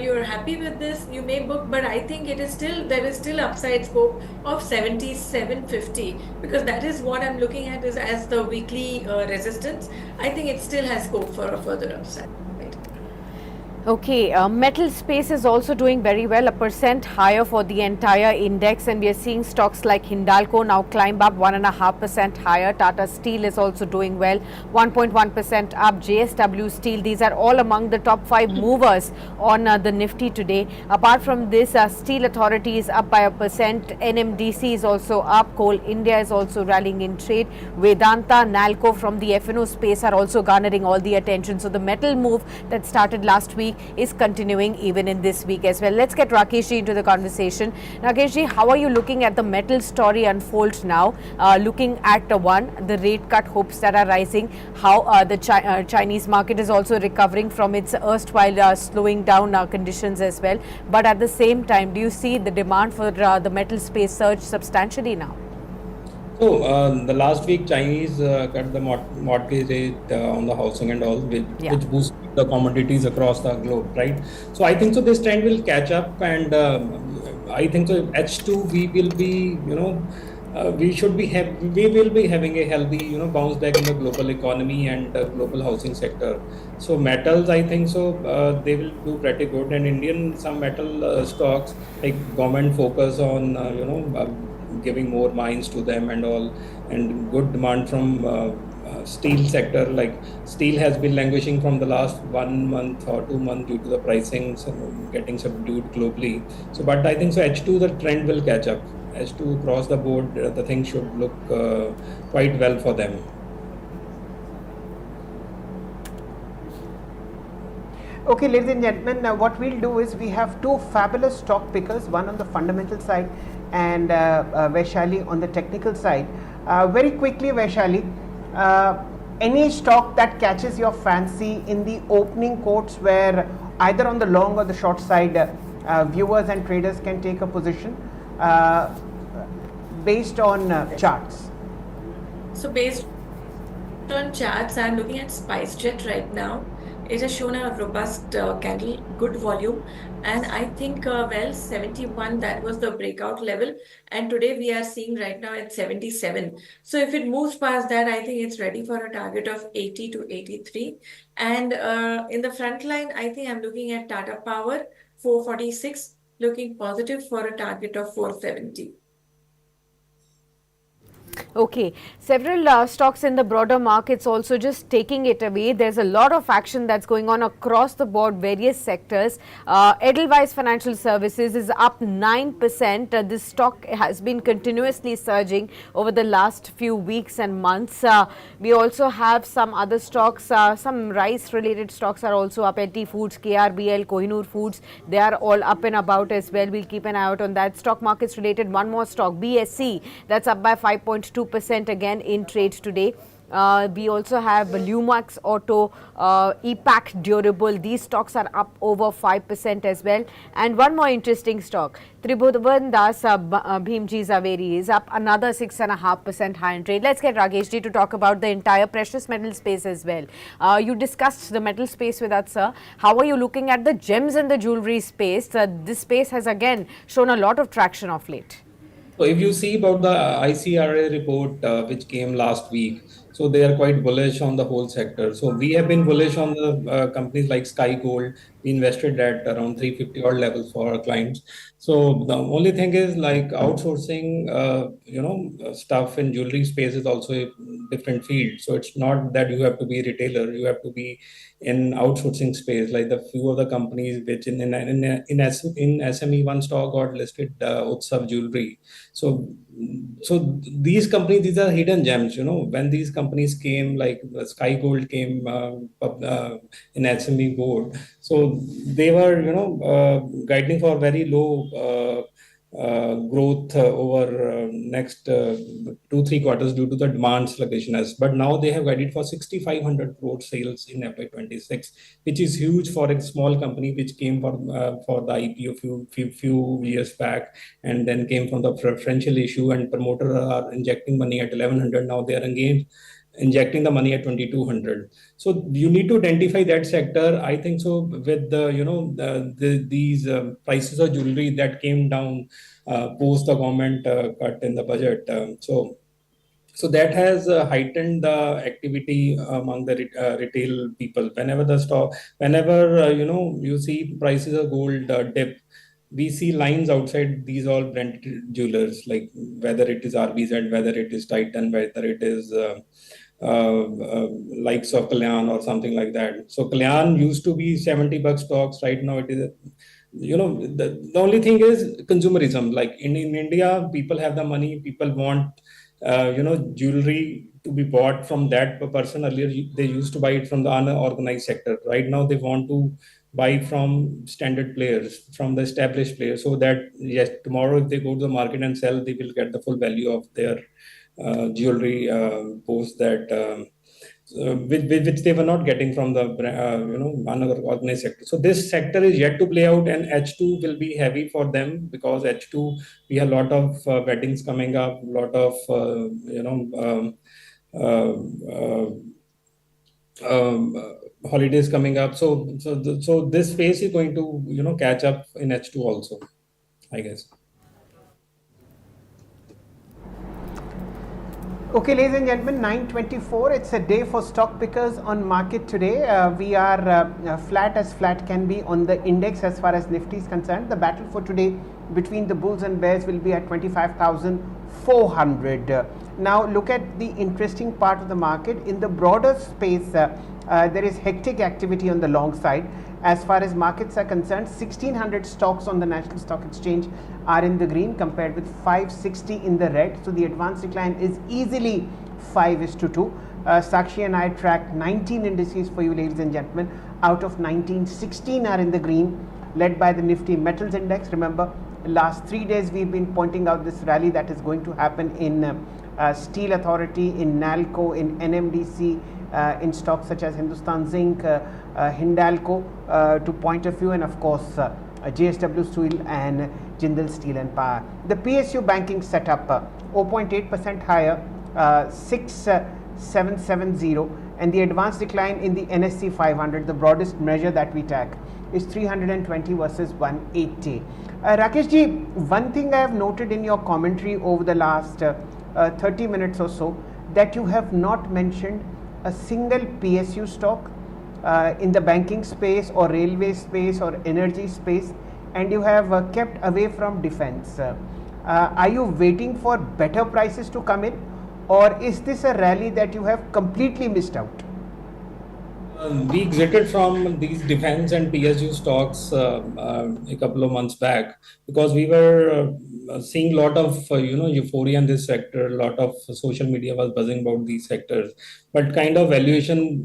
S4: you're happy with this, you may book. But I think there is still upside scope of 77.50, because that is what I'm looking at is as the weekly resistance. I think it still has scope for a further upside.
S1: Okay, metal space is also doing very well, a percent higher for the entire index, and we are seeing stocks like Hindalco now climb up 1.5% higher. Tata Steel is also doing well, 1.1% up. JSW Steel, these are all among the top 5 movers on the Nifty today. Apart from this, Steel Authority is up by a percent. NMDC is also up. Coal India is also rallying in trade. Vedanta, Nalco from the FNO space are also garnering all the attention. So the metal move that started last week is continuing even in this week as well. Let's get Rakeshji into the conversation. Rakeshji, how are you looking at the metal story unfold now? Looking at the rate cut hopes that are rising, how the Chinese market is also recovering from its erstwhile slowing down conditions as well. But at the same time, do you see the demand for the metal space surge substantially now?
S3: So the last week, Chinese cut the mortgage rate on the housing and all, which boosted the commodities across the globe, right? So I think so this trend will catch up, and I think so H2 we will be, we will be having a healthy, bounce back in the global economy and global housing sector. So metals, I think so they will do pretty good, and Indian some metal stocks like government focus on giving more mines to them and all, and good demand from steel sector. Like steel has been languishing from the last 1 month or 2 months due to the pricing getting subdued globally. So, but I think so H2 the trend will catch up. H2 across the board, the thing should look quite well for them.
S2: Okay, ladies and gentlemen, what we'll do is we have two fabulous stock pickers, one on the fundamental side and Vaishali on the technical side. Very quickly, Vaishali, any stock that catches your fancy in the opening quotes where either on the long or the short side, viewers and traders can take a position based on charts.
S4: So based on charts, I'm looking at SpiceJet right now. It has shown a robust candle, good volume, and I think 71, that was the breakout level, and today we are seeing right now at 77. So if it moves past that, I think it's ready for a target of 80 to 83. And in the front line, I think I'm looking at Tata Power 446, looking positive for a target of 470.
S1: Okay, several stocks in the broader markets also just taking it away. There's a lot of action that's going on across the board, various sectors. Edelweiss Financial Services is up 9%. This stock has been continuously surging over the last few weeks and months. We also have some other stocks, some rice related stocks are also up. LT Foods, KRBL, Kohinoor Foods, they are all up and about as well. We'll keep an eye out on that. Stock markets related, one more stock, BSC, that's up by 5.2% again in trade today. We also have Lumax Auto, EPAC Durable. These stocks are up over 5% as well. And one more interesting stock, Tribhuvan Das Bhimji Zaveri, is up another 6.5% high in trade. Let's get Rageshji to talk about the entire precious metal space as well. You discussed the metal space with us, sir. How are you looking at the gems and the jewelry space? This space has again shown a lot of traction of late.
S3: So if you see about the ICRA report which came last week, so they are quite bullish on the whole sector. So we have been bullish on the companies like Sky Gold. We invested at around 350 odd levels for our clients. So the only thing is like outsourcing, stuff in jewelry space is also a different field. So it's not that you have to be a retailer, you have to be in outsourcing space. Like the few of the companies which in SME, one stock got listed, Utsav Jewelry. So these companies, these are hidden gems. When these companies came, like Sky Gold came in SME board, so they were guiding for very low growth over next 2-3 quarters due to the demand sluggishness. But now they have guided for 6,500 crore sales in FY26, which is huge for a small company which came for the IPO few years back, and then came from the preferential issue, and promoter are injecting money at 1,100. Now they are again injecting the money at 2,200. So you need to identify that sector. I think so with these prices of jewelry that came down post the government cut in the budget. So So that has heightened the activity among the retail people. Whenever you see prices of gold dip, we see lines outside these all branded jewelers, like whether it is RBZ, whether it is Titan, whether it is likes of Kalyan or something like that. So Kalyan used to be $70 stocks. Right now it is, the only thing is consumerism. Like in India, people have the money, people want jewelry to be bought from that person. Earlier they used to buy it from the unorganized sector. Right now they want to buy from standard players, from the established players, so that yes, tomorrow if they go to the market and sell, they will get the full value of their jewelry post that which they were not getting from the unorganized sector. So this sector is yet to play out, and H2 will be heavy for them, because H2 we have a lot of weddings coming up, a lot of uh, uh, holidays coming up. So this phase is going to catch up in H2 also, I guess.
S2: Okay, ladies and gentlemen, 9:24. It's a day for stock pickers on market today. We are flat as flat can be on the index as far as Nifty is concerned. The battle for today between the bulls and bears will be at 25,400. Now, look at the interesting part of the market. In the broader space, there is hectic activity on the long side. As far as markets are concerned, 1600 stocks on the National Stock Exchange are in the green compared with 560 in the red. So the advanced decline is easily 5:2. Sakshi and I tracked 19 indices for you, ladies and gentlemen. Out of 19, 16 are in the green, led by the Nifty Metals Index. Remember, last 3 days we've been pointing out this rally that is going to happen in Steel Authority, in Nalco, in NMDC, in stocks such as Hindustan Zinc, Hindalco, to point a few, and of course JSW Steel and Jindal Steel and Power. The PSU banking setup 0.8% higher, 6770, and the advanced decline in the NSE 500, the broadest measure that we track, is 320 versus 180. Rakesh ji, one thing I have noted in your commentary over the last 30 minutes or so, that you have not mentioned a single PSU stock in the banking space or railway space or energy space, and you have kept away from defense. Are you waiting for better prices to come in, or is this a rally that you have completely missed out?
S3: We exited from these defense and PSU stocks a couple of months back, because we were seeing a lot of euphoria in this sector. A lot of social media was buzzing about these sectors, but kind of valuation,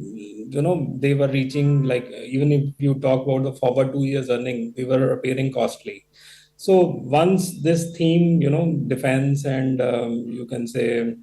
S3: they were reaching, like, even if you talk about the forward 2 years earning, they were appearing costly. So once this theme, defense and you can say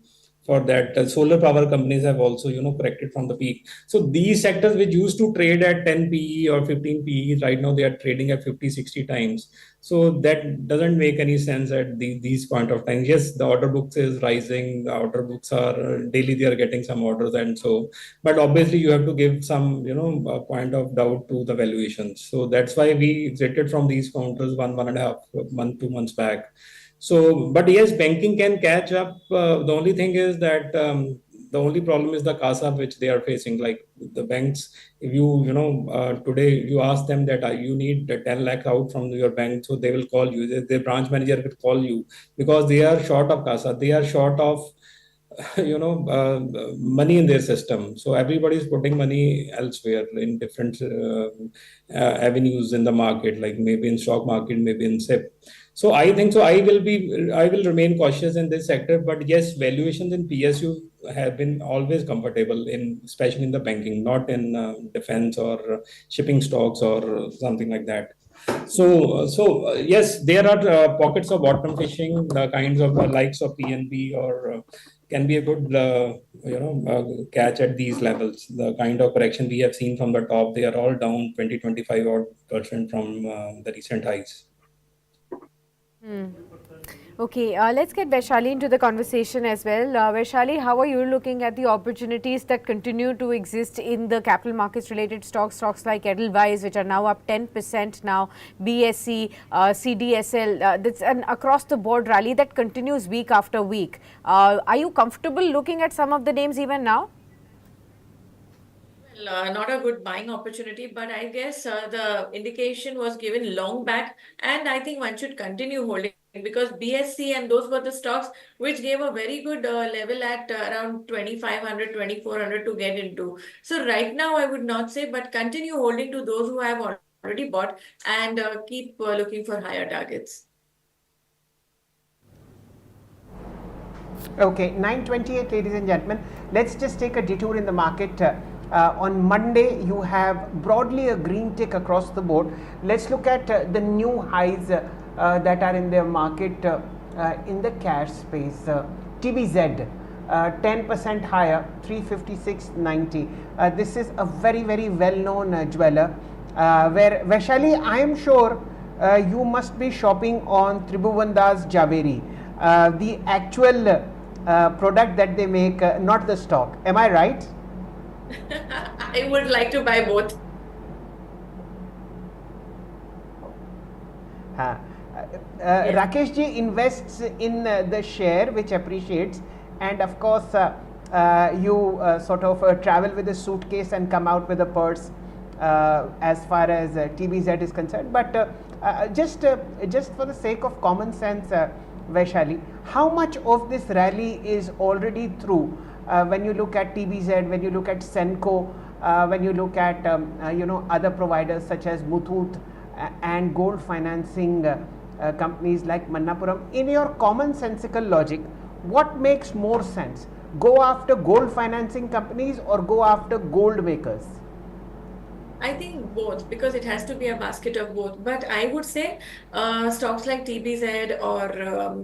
S3: for that, solar power companies have also corrected from the peak. So these sectors which used to trade at 10 PE or 15 PE, right now they are trading at 50, 60 times. So that doesn't make any sense at these point of time. Yes, the order books is rising. The order books are daily, they are getting some orders, and so, but obviously you have to give some a point of doubt to the valuations. So that's why we exited from these counters 1.5 month, 2 months back. So, but yes, banking can catch up. The only thing is that the only problem is the CASA which they are facing. Like the banks, if today you ask them that you need 10 lakh out from your bank, so they will call you. Their branch manager will call you, because they are short of CASA. They are short of money in their system. So everybody is putting money elsewhere in different avenues in the market, like maybe in stock market, maybe in SIP. So I think so. I will remain cautious in this sector. But yes, valuations in PSU have been always comfortable in, especially in the banking, not in defense or shipping stocks or something like that. So yes, there are pockets of bottom fishing, the kinds of likes of PNB, or can be a good catch at these levels. The kind of correction we have seen from the top, they are all down 20-25% from the recent highs.
S1: Okay, let's get Vaishali into the conversation as well. Vaishali, how are you looking at the opportunities that continue to exist in the capital markets related stocks like Edelweiss, which are now up 10% now, BSE, CDSL, that's an across the board rally that continues week after week. Are you comfortable looking at some of the names even now?
S4: Well, not a good buying opportunity, but I guess the indication was given long back, and I think one should continue holding because BSC and those were the stocks which gave a very good level at around 2500, 2400 to get into. So right now I would not say, but continue holding to those who have already bought and keep looking for higher targets.
S2: Okay, 9:28, ladies and gentlemen. Let's just take a detour in the market. On Monday, you have broadly a green tick across the board. Let's look at the new highs that are in the market in the cash space. TBZ, 10% higher, 356.90. This is a very, very well-known jeweler. Where Vaishali, I am sure you must be shopping on Tribhuvandas Javeri, the actual product that they make, not the stock. Am I right?
S4: I would like to buy both. Yes.
S2: Rakesh ji invests in the share which appreciates, and of course you sort of travel with a suitcase and come out with a purse as far as TBZ is concerned. But just for the sake of common sense, Vaishali, how much of this rally is already through when you look at TBZ, when you look at Senco, when you look at other providers such as Muthoot and gold financing companies like Manappuram? In your commonsensical logic, what makes more sense? Go after gold financing companies or go after gold makers?
S4: I think both, because it has to be a basket of both. But I would say stocks like TBZ or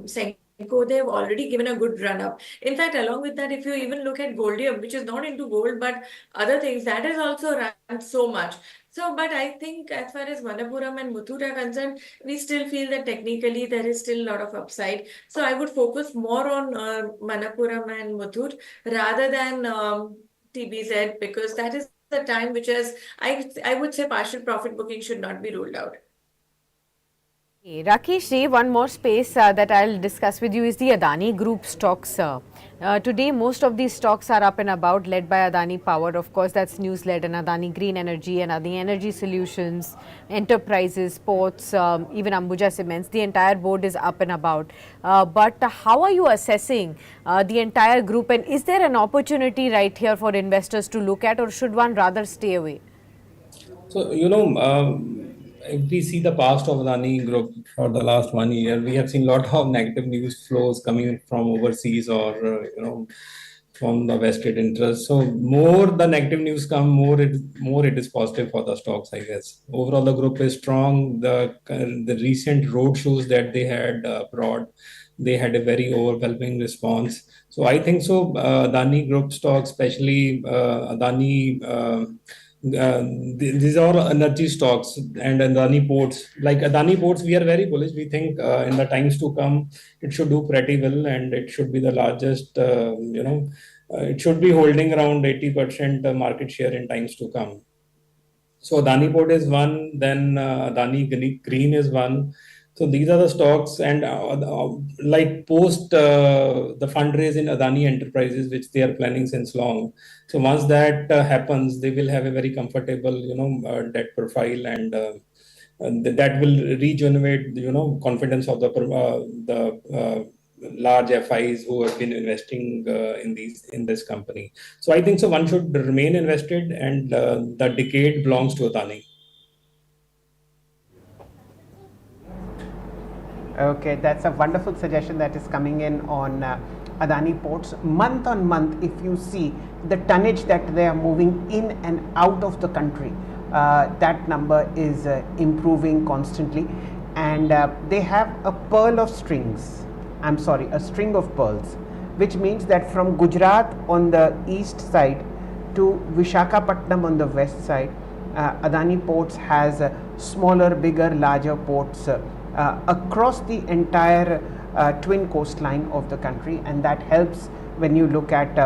S4: Senco, they've already given a good run up. In fact, along with that, if you even look at Goldium, which is not into gold but other things, that has also run so much. So, but I think as far as Manappuram and Muthoot are concerned, we still feel that technically there is still a lot of upside. So I would focus more on Manappuram and Muthoot rather than TBZ, because that is the time which is, I would say partial profit booking should not be ruled out.
S1: Okay, Rakesh ji, one more space that I'll discuss with you is the Adani Group stocks. Today, most of these stocks are up and about, led by Adani Power. Of course, that's news-led, and Adani Green Energy, and Adani Energy Solutions, Enterprises, Ports, even Ambuja Cements. The entire board is up and about. But how are you assessing the entire group, and is there an opportunity right here for investors to look at, or should one rather stay away?
S3: So, if we see the past of Adani Group for the last 1 year, we have seen a lot of negative news flows coming from overseas or, from the vested interest. So more the negative news come, more it is positive for the stocks, I guess. Overall, the group is strong. The recent road shows that they had abroad, they had a very overwhelming response. So I think so. Adani Group stocks, especially Adani. These are energy stocks and Adani ports. Like Adani ports, we are very bullish. We think in the times to come, it should do pretty well, and it should be the largest. It should be holding around 80% market share in times to come. So Adani Port is one, then Adani Green is one. So these are the stocks, and like post the fundraise in Adani Enterprises, which they are planning since long. So once that happens, they will have a very comfortable, debt profile, and that will regenerate, confidence of the large FIs who have been investing in this company. So I think so one should remain invested, and the decade belongs to Adani.
S2: Okay, that's a wonderful suggestion that is coming in on Adani Ports. Month on month, if you see the tonnage that they are moving in and out of the country, that number is improving constantly, and they have a pearl of strings. I'm sorry, a string of pearls, which means that from Gujarat on the east side to Vishakhapatnam on the west side, Adani Ports has smaller, bigger, larger ports across the entire twin coastline of the country, and that helps when you look at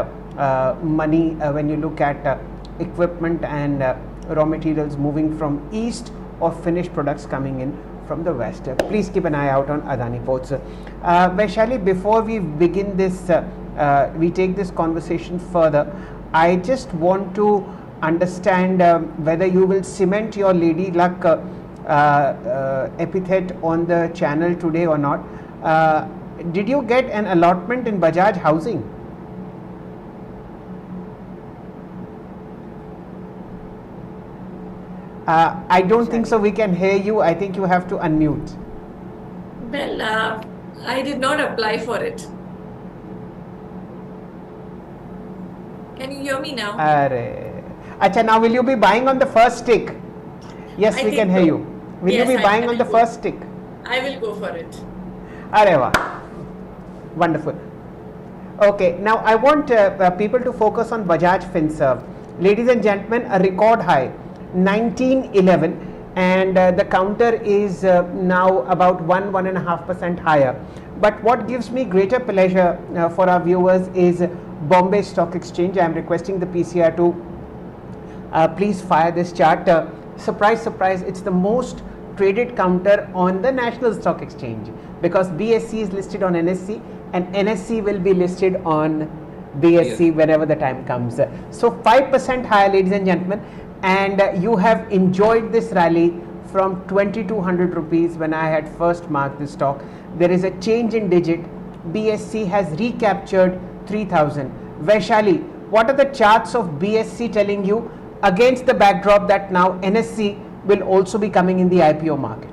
S2: money, when you look at equipment and raw materials moving from east, or finished products coming in from the west. Please keep an eye out on Adani Ports. Vaishali, before we begin this, we take this conversation further, I just want to understand whether you will cement your lady luck epithet on the channel today or not. Did you get an allotment in Bajaj Housing? I don't think so. We can hear you. I think you have to unmute.
S4: Well, I did not apply for it. Can you hear me now?
S2: Acha, now will you be buying on the first stick? Yes, we can hear you. Will you be buying on the first stick?
S4: I will go for it.
S2: Areva. Wonderful. Okay, now I want people to focus on Bajaj Finserv. Ladies and gentlemen, a record high, 1911, and the counter is now about 1.5% higher. But what gives me greater pleasure for our viewers is Bombay Stock Exchange. I am requesting the PCR to please fire this chart. Surprise, surprise, it's the most traded counter on the National Stock Exchange, because BSE is listed on NSE and NSE will be listed on BSE whenever the time comes. So 5% higher, ladies and gentlemen, and you have enjoyed this rally from 2200 rupees when I had first marked this stock. There is a change in digit. BSE has recaptured 3000. Vaishali, what are the charts of BSE telling you against the backdrop that now NSE will also be coming in the IPO market?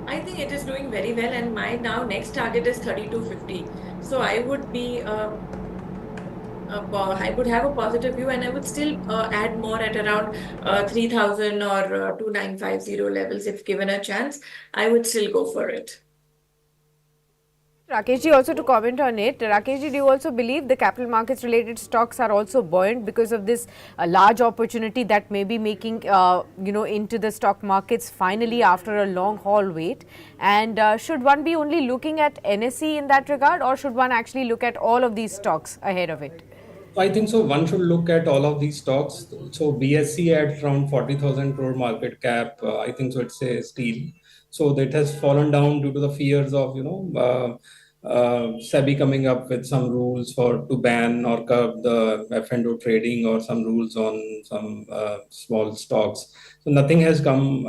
S4: I think it is doing very well, and my now next target is 3250. So I would be I would have a positive view, and I would still add more at around 3000 or 2950 levels if given a chance. I would still go for it.
S1: Rakeshji, also to comment on it, Rakeshji, do you also believe the capital markets related stocks are also buoyant because of this large opportunity that may be making into the stock markets finally after a long haul wait? And should one be only looking at NSE in that regard, or should one actually look at all of these stocks ahead of it?
S3: I think so. One should look at all of these stocks. So BSE at around 40,000 crore market cap. I think so. It's a steal. So that has fallen down due to the fears of SEBI coming up with some rules to ban or curb the F&O trading, or some rules on some small stocks. So nothing has come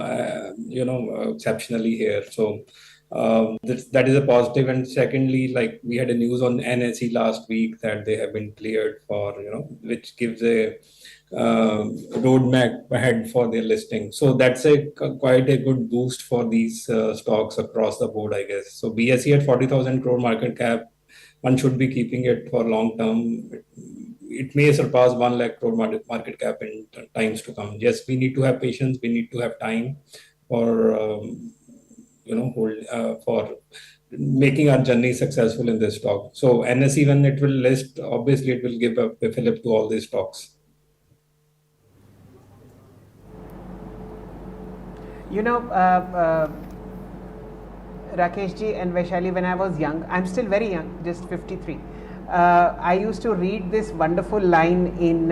S3: exceptionally here. So that is a positive. And secondly, like we had a news on NSE last week that they have been cleared for, which gives a roadmap ahead for their listing. So that's quite a good boost for these stocks across the board, I guess. So BSE at 40,000 crore market cap, one should be keeping it for long term. It may surpass 1 lakh crore market cap in times to come. Yes, we need to have patience. We need to have time for for making our journey successful in this stock. So NSE, when it will list, obviously it will give a fillip to all these stocks.
S2: Rakeshji and Vaishali, when I was young, I'm still very young, just 53. I used to read this wonderful line in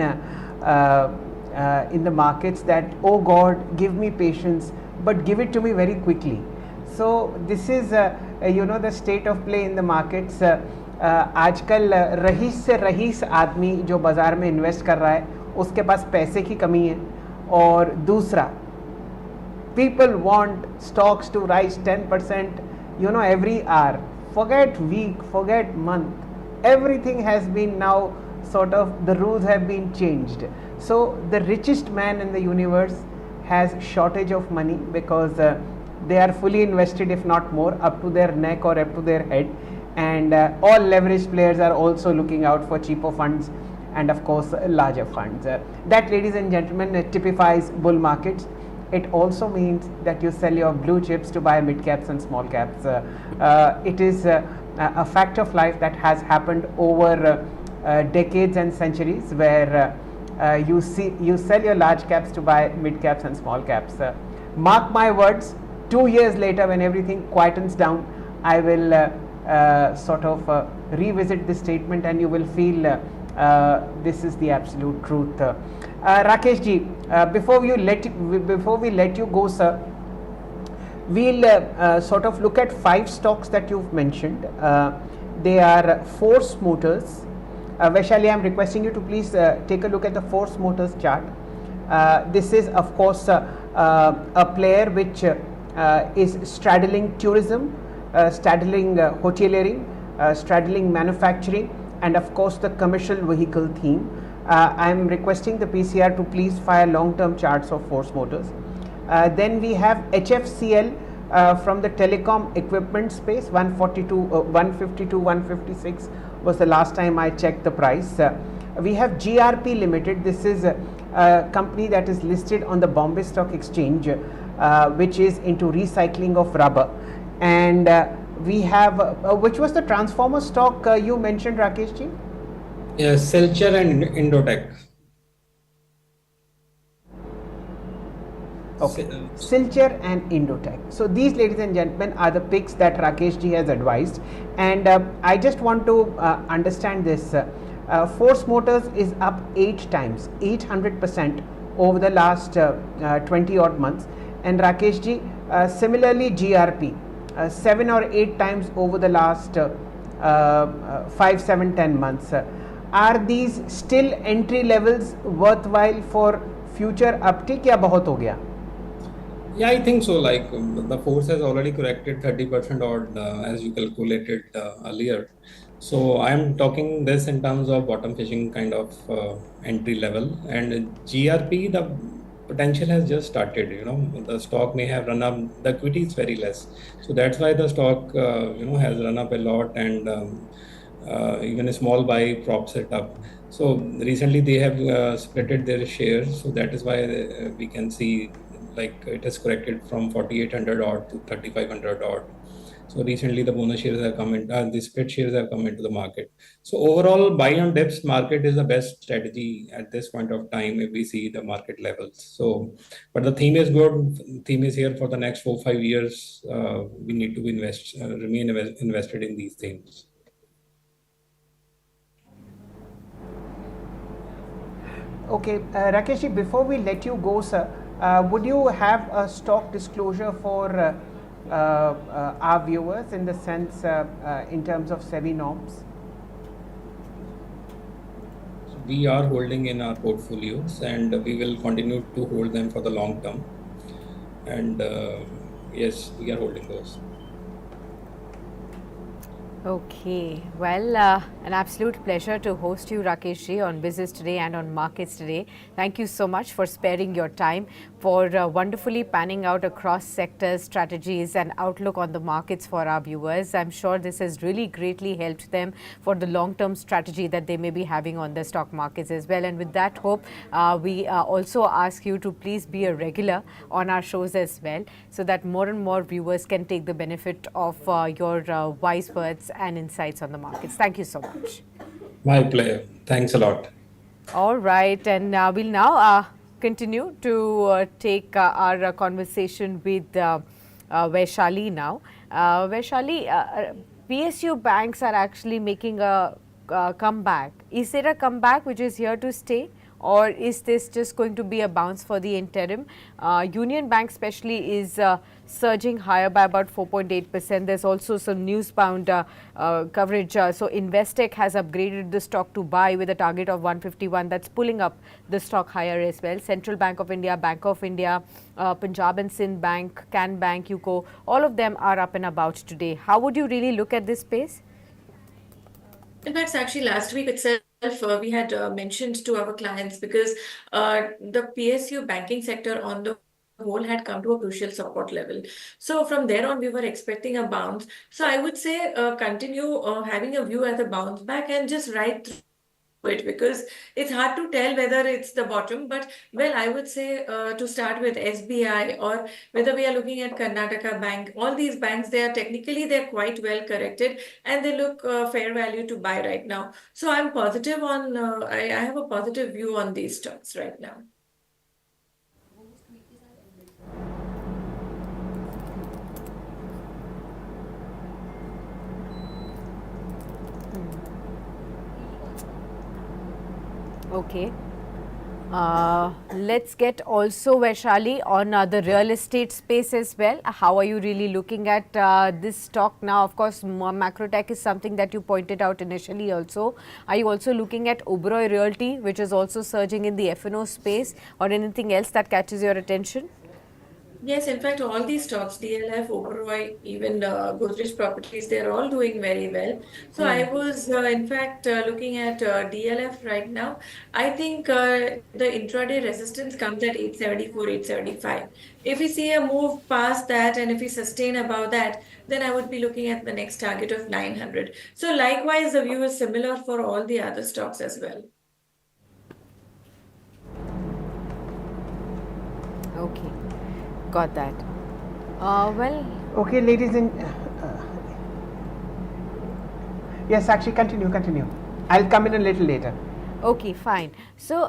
S2: the markets that, oh God, give me patience, but give it to me very quickly. So this is the state of play in the markets. आजकल rice से rice आदमी जो बाज़ार में invest कर रहा है उसके पास पैसे की कमी है, और दूसरा people want stocks to rise 10% every hour. Forget week, forget month, everything has been now sort of, the rules have been changed. So the richest man in the universe has shortage of money because they are fully invested, if not more, up to their neck or up to their head, and all leveraged players are also looking out for cheaper funds and of course larger funds. That, ladies and gentlemen, typifies bull markets. It also means that you sell your blue chips to buy mid caps and small caps. It is a fact of life that has happened over decades and centuries, where you sell your large caps to buy mid caps and small caps. Mark my words, 2 years later, when everything quietens down, I will sort of revisit this statement, and you will feel this is the absolute truth. Rakesh ji, before we let you go, sir, we'll sort of look at 5 stocks that you've mentioned. They are Force Motors. Vaishali, I'm requesting you to please take a look at the Force Motors chart. This is, of course, a player which is straddling tourism, straddling hoteliering, straddling manufacturing, and of course the commercial vehicle theme. I am requesting the PCR to please fire long-term charts of Force Motors. Then we have HFCL from the telecom equipment space. 142, 152, 156 was the last time I checked the price. We have GRP Limited. This is a company that is listed on the Bombay Stock Exchange, which is into recycling of rubber. And we have, which was the transformer stock you mentioned, Rakesh ji?
S3: Yes, Silcher and Indotech.
S2: Okay, Silcher and Indotech. So these, ladies and gentlemen, are the picks that Rakesh ji has advised, and I just want to understand this. Force Motors is up 8 times, 800% over the last 20 odd months, and Rakesh ji, similarly GRP, 7 or 8 times over the last 5, 7, 10 months. Are these still entry levels worthwhile for future uptick, या बहुत हो गया?
S3: Yeah, I think so. Like the force has already corrected 30% odd as you calculated earlier. So I'm talking this in terms of bottom fishing kind of entry level. And GRP, the potential has just started. The stock may have run up. The equity is very less, so that's why the stock has run up a lot, and even a small buy props it up. So recently they have splitted their shares, so that is why we can see like it has corrected from 4,800 odd to 3,500 odd. So recently the bonus shares have come in, the split shares have come into the market. So overall, buy on dips market is the best strategy at this point of time if we see the market levels. So, but the theme is good. Theme is here for the next 4-5 years. We need to remain invested in these themes.
S2: Okay, Rakesh, before we let you go, sir, would you have a stock disclosure for our viewers, in the sense in terms of SEBI norms?
S3: We are holding in our portfolios, and we will continue to hold them for the long term. And yes, we are holding those.
S1: Okay, well, an absolute pleasure to host you, Rakesh ji, on Business Today and on Markets Today. Thank you so much for sparing your time, for wonderfully panning out across sectors, strategies and outlook on the markets for our viewers. I'm sure this has really greatly helped them for the long-term strategy that they may be having on the stock markets as well. And with that hope, we also ask you to please be a regular on our shows as well, so that more and more viewers can take the benefit of your wise words and insights on the markets. Thank you so much.
S3: My pleasure. Thanks a lot.
S1: All right, and we'll now continue to take our conversation with Vaishali now. Vaishali, PSU banks are actually making a comeback. Is there a comeback which is here to stay, or is this just going to be a bounce for the interim? Union Bank especially is surging higher by about 4.8%. There's also some newsbound coverage. So Investec has upgraded the stock to buy with a target of 151. That's pulling up the stock higher as well. Central Bank of India, Bank of India, Punjab and Sindh Bank, Can Bank, UCO, all of them are up and about today. How would you really look at this space?
S4: In fact, actually, last week itself, we had mentioned to our clients, because the PSU banking sector on the whole had come to a crucial support level. So from there on, we were expecting a bounce. So I would say continue having a view as a bounce back and just ride through it, because it's hard to tell whether it's the bottom. But well, I would say to start with SBI, or whether we are looking at Karnataka Bank, all these banks, they're quite well corrected, and they look fair value to buy right now. So I'm positive on I have a positive view on these stocks right now.
S1: Okay. Let's get also, Vaishali, on the real estate space as well. How are you really looking at this stock now? Of course, Macrotech is something that you pointed out initially also. Are you also looking at Oberoi Realty, which is also surging in the F&O space, or anything else that catches your attention?
S4: Yes, in fact, all these stocks, DLF, Oberoi, even Godrej Properties, they're all doing very well. So I was, in fact, looking at DLF right now. I think the intraday resistance comes at 874, 875. If we see a move past that and if we sustain above that, then I would be looking at the next target of 900. So likewise, the view is similar for all the other stocks as well.
S1: Okay, got that. Well,
S2: Okay, ladies and yes, actually, continue. I'll come in a little later.
S1: okay, fine. So,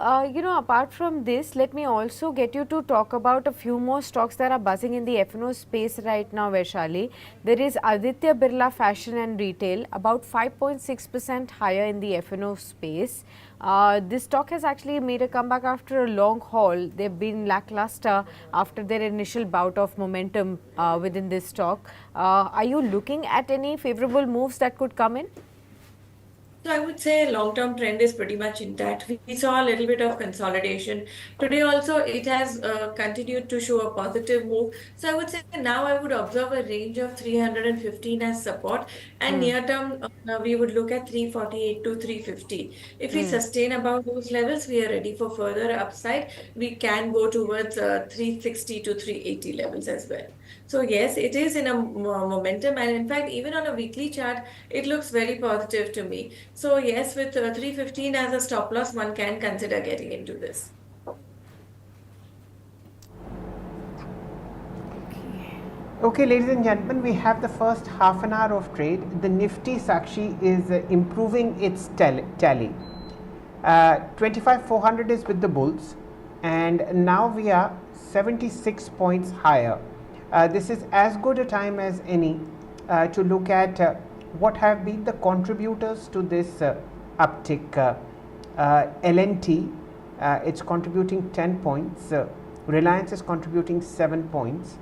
S1: apart from this, let me also get you to talk about a few more stocks that are buzzing in the F&O space right now, Vaishali. There is Aditya Birla Fashion and Retail, about 5.6% higher in the F&O space. This stock has actually made a comeback after a long haul. They've been lackluster after their initial bout of momentum within this stock. Are you looking at any favorable moves that could come in?
S4: So I would say long-term trend is pretty much intact. We saw a little bit of consolidation. Today also it has continued to show a positive move. So I would say now I would observe a range of 315 as support and near term we would look at 348 to 350. If we sustain above those levels, we are ready for further upside. We can go towards 360 to 380 levels as well. So yes, it is in a momentum, and in fact, even on a weekly chart, it looks very positive to me. So yes, with 315 as a stop loss, one can consider getting into this.
S2: Okay, ladies and gentlemen, we have the first half an hour of trade. The Nifty Sakshi is improving its tally. 25,400 is with the bulls, and now we are 76 points higher. This is as good a time as any to look at what have been the contributors to this uptick. LNT, it's contributing 10 points. Reliance is contributing 7 points.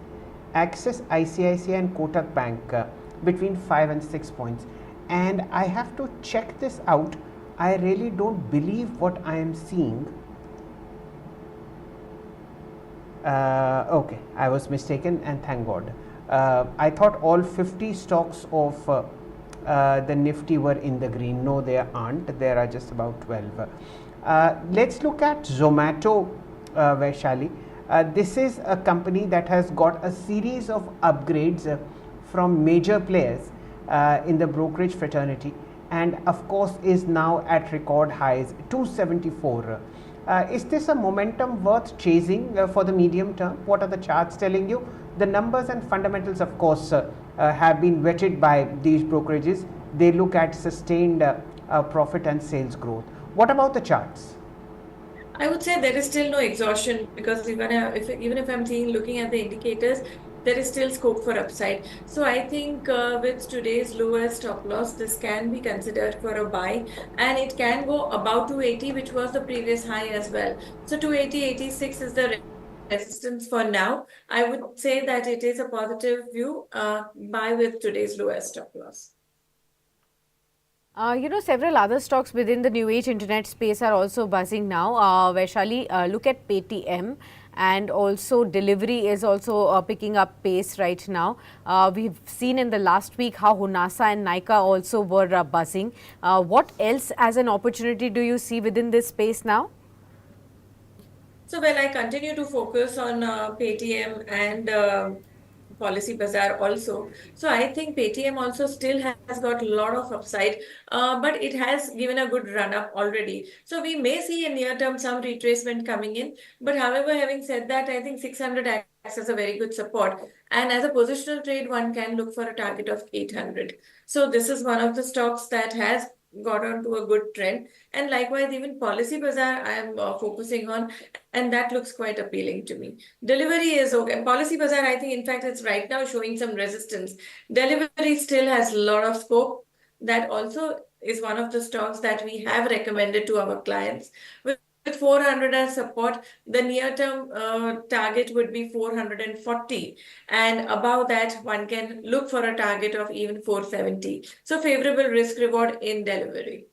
S2: Axis, ICICI and Kotak Bank between 5 and 6 points. And I have to check this out. I really don't believe what I am seeing. Okay, I was mistaken, and thank God. I thought all 50 stocks of the Nifty were in the green. No, they aren't. There are just about 12. Let's look at Zomato, Vaishali. This is a company that has got a series of upgrades from major players in the brokerage fraternity, and of course is now at record highs, 274. Is this a momentum worth chasing for the medium term? What are the charts telling you? The numbers and fundamentals, of course, have been vetted by these brokerages. They look at sustained profit and sales growth. What about the charts?
S4: I would say there is still no exhaustion because even if I'm looking at the indicators, there is still scope for upside. So I think with today's lower stop loss, this can be considered for a buy, and it can go above 280, which was the previous high as well. So 280, 86 is the resistance for now. I would say that it is a positive view, buy with today's lower stop loss.
S1: Several other stocks within the new age internet space are also buzzing now. Vaishali, look at Paytm, and also delivery is also picking up pace right now. We've seen in the last week how Honasa and Nykaa also were buzzing. What else as an opportunity do you see within this space now?
S4: So, well, I continue to focus on Paytm and Policy Bazaar also. So, I think Paytm also still has got a lot of upside, but it has given a good run up already. So, we may see in near term some retracement coming in. But, however, having said that, I think 600 acts as a very good support. And as a positional trade, one can look for a target of 800. So, this is one of the stocks that has got onto a good trend, and likewise even Policy Bazaar I am focusing on, and that looks quite appealing to me. Delivery is okay. Policy Bazaar, I think in fact it's right now showing some resistance. Delivery still has a lot of scope. That also is one of the stocks that we have recommended to our clients. With 400 as support, the near-term target would be 440, and above that, one can look for a target of even 470. So favorable risk-reward in delivery.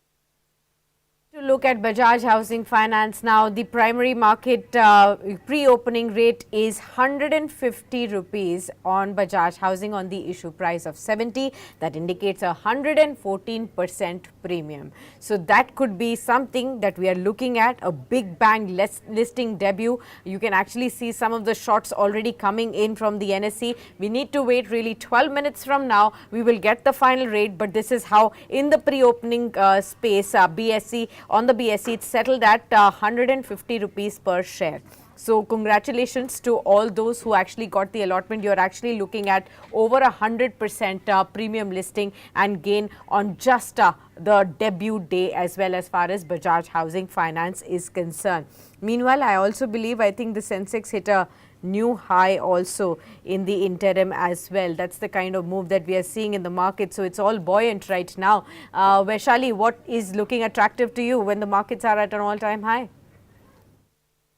S1: To look at Bajaj Housing Finance now, the primary market pre-opening rate is 150 rupees on Bajaj Housing on the issue price of 70. That indicates a 114% premium. So that could be something that we are looking at, a big bang listing debut. You can actually see some of the shots already coming in from the NSE. We need to wait really 12 minutes from now. We will get the final rate, but this is how in the pre-opening space, BSE on the BSE, it's settled at 150 rupees per share. So congratulations to all those who actually got the allotment. You're actually looking at over 100% premium listing and gain on just the debut day as well as far as Bajaj Housing Finance is concerned. Meanwhile, I think the Sensex hit a new high also in the interim as well. That's the kind of move that we are seeing in the market. So it's all buoyant right now. Vaishali, what is looking attractive to you when the markets are at an all-time high?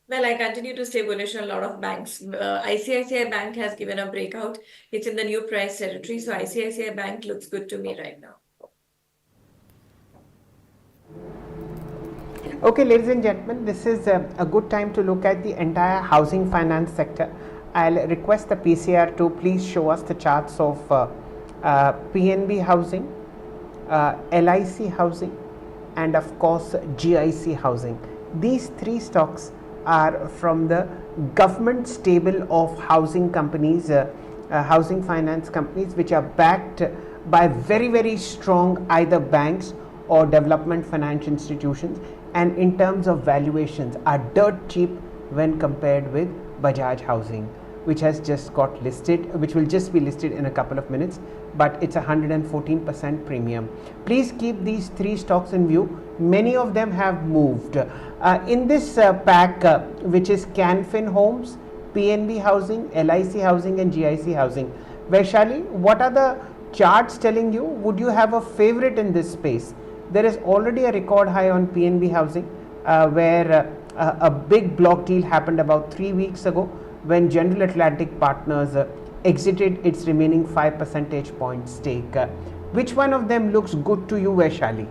S4: Well, I continue to stay bullish on a lot of banks. ICICI Bank has given a breakout. It's in the new price territory. So ICICI Bank looks good to me right now.
S2: Okay, ladies and gentlemen, this is a good time to look at the entire housing finance sector. I'll request the PCR to please show us the charts of PNB Housing, LIC Housing, and of course GIC Housing. These three stocks are from the government stable of housing companies, housing finance companies, which are backed by very, very strong either banks or development finance institutions, and in terms of valuations are dirt cheap when compared with Bajaj Housing, which has just got listed, which will just be listed in a couple of minutes, but it's 114% premium. Please keep these three stocks in view. Many of them have moved. In this pack, which is Canfin Homes, PNB Housing, LIC Housing and GIC Housing. Vaishali, what are the charts telling you? Would you have a favorite in this space? There is already a record high on PNB Housing where a big block deal happened about 3 weeks ago when General Atlantic Partners exited its remaining 5 percentage point stake. Which one of them looks good to you, Vaishali?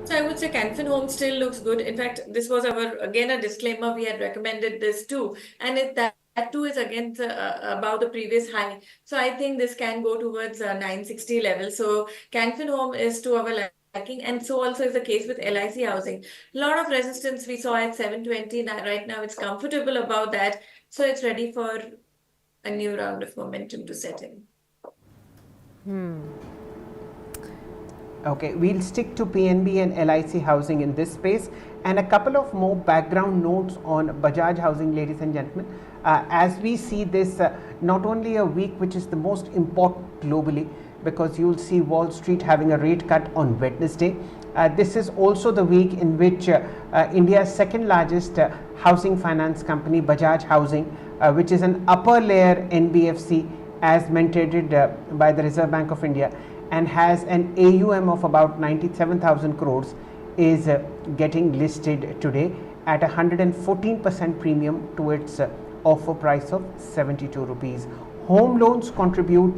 S4: So I would say Canfin Home still looks good. In fact, this was again a disclaimer. We had recommended this too, and that too is again above the previous high. So I think this can go towards 960 level. So Canfin Home is to our liking, and so also is the case with LIC Housing. A lot of resistance we saw at 720. Right now it's comfortable above that, so it's ready for a new round of momentum to set in.
S2: Okay, we'll stick to PNB and LIC Housing in this space, and a couple of more background notes on Bajaj Housing, ladies and gentlemen. As we see this, not only a week which is the most important globally, because you'll see Wall Street having a rate cut on Wednesday. This is also the week in which India's second largest housing finance company, Bajaj Housing, which is an upper layer NBFC as mandated by the Reserve Bank of India and has an AUM of about 97,000 crores, is getting listed today at 114% premium to its offer price of 72 rupees. Home loans contribute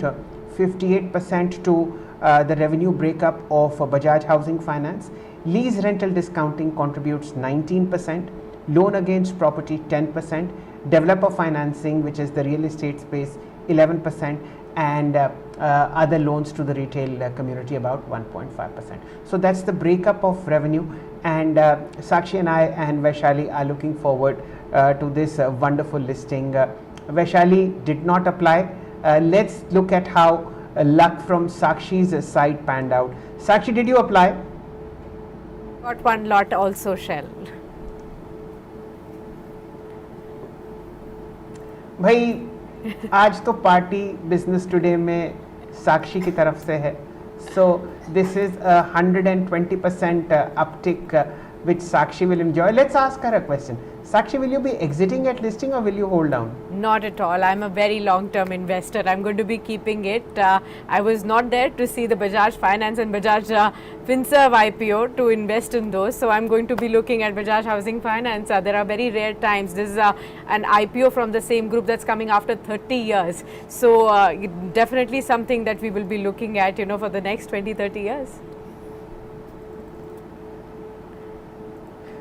S2: 58% to the revenue breakup of Bajaj Housing Finance. Lease rental discounting contributes 19%, loan against property 10%, developer financing, which is the real estate space, 11%, and other loans to the retail community about 1.5%. So that's the breakup of revenue, and Sakshi and I and Vaishali are looking forward to this wonderful listing. Vaishali did not apply. Let's look at how luck from Sakshi's side panned out. Sakshi, did you apply?
S1: Got one lot also, Shail.
S2: भाई आज तो party business today में साक्षी की तरफ से है. So this is a 120% uptick which Sakshi will enjoy. Let's ask her a question. Sakshi, will you be exiting at listing or will you hold down?
S1: Not at all. I'm a very long-term investor. I'm going to be keeping it. I was not there to see the Bajaj Finance and Bajaj Finserv IPO to invest in those. So I'm going to be looking at Bajaj Housing Finance. There are very rare times. This is an IPO from the same group that's coming after 30 years. So definitely something that we will be looking at, for the next 20-30 years.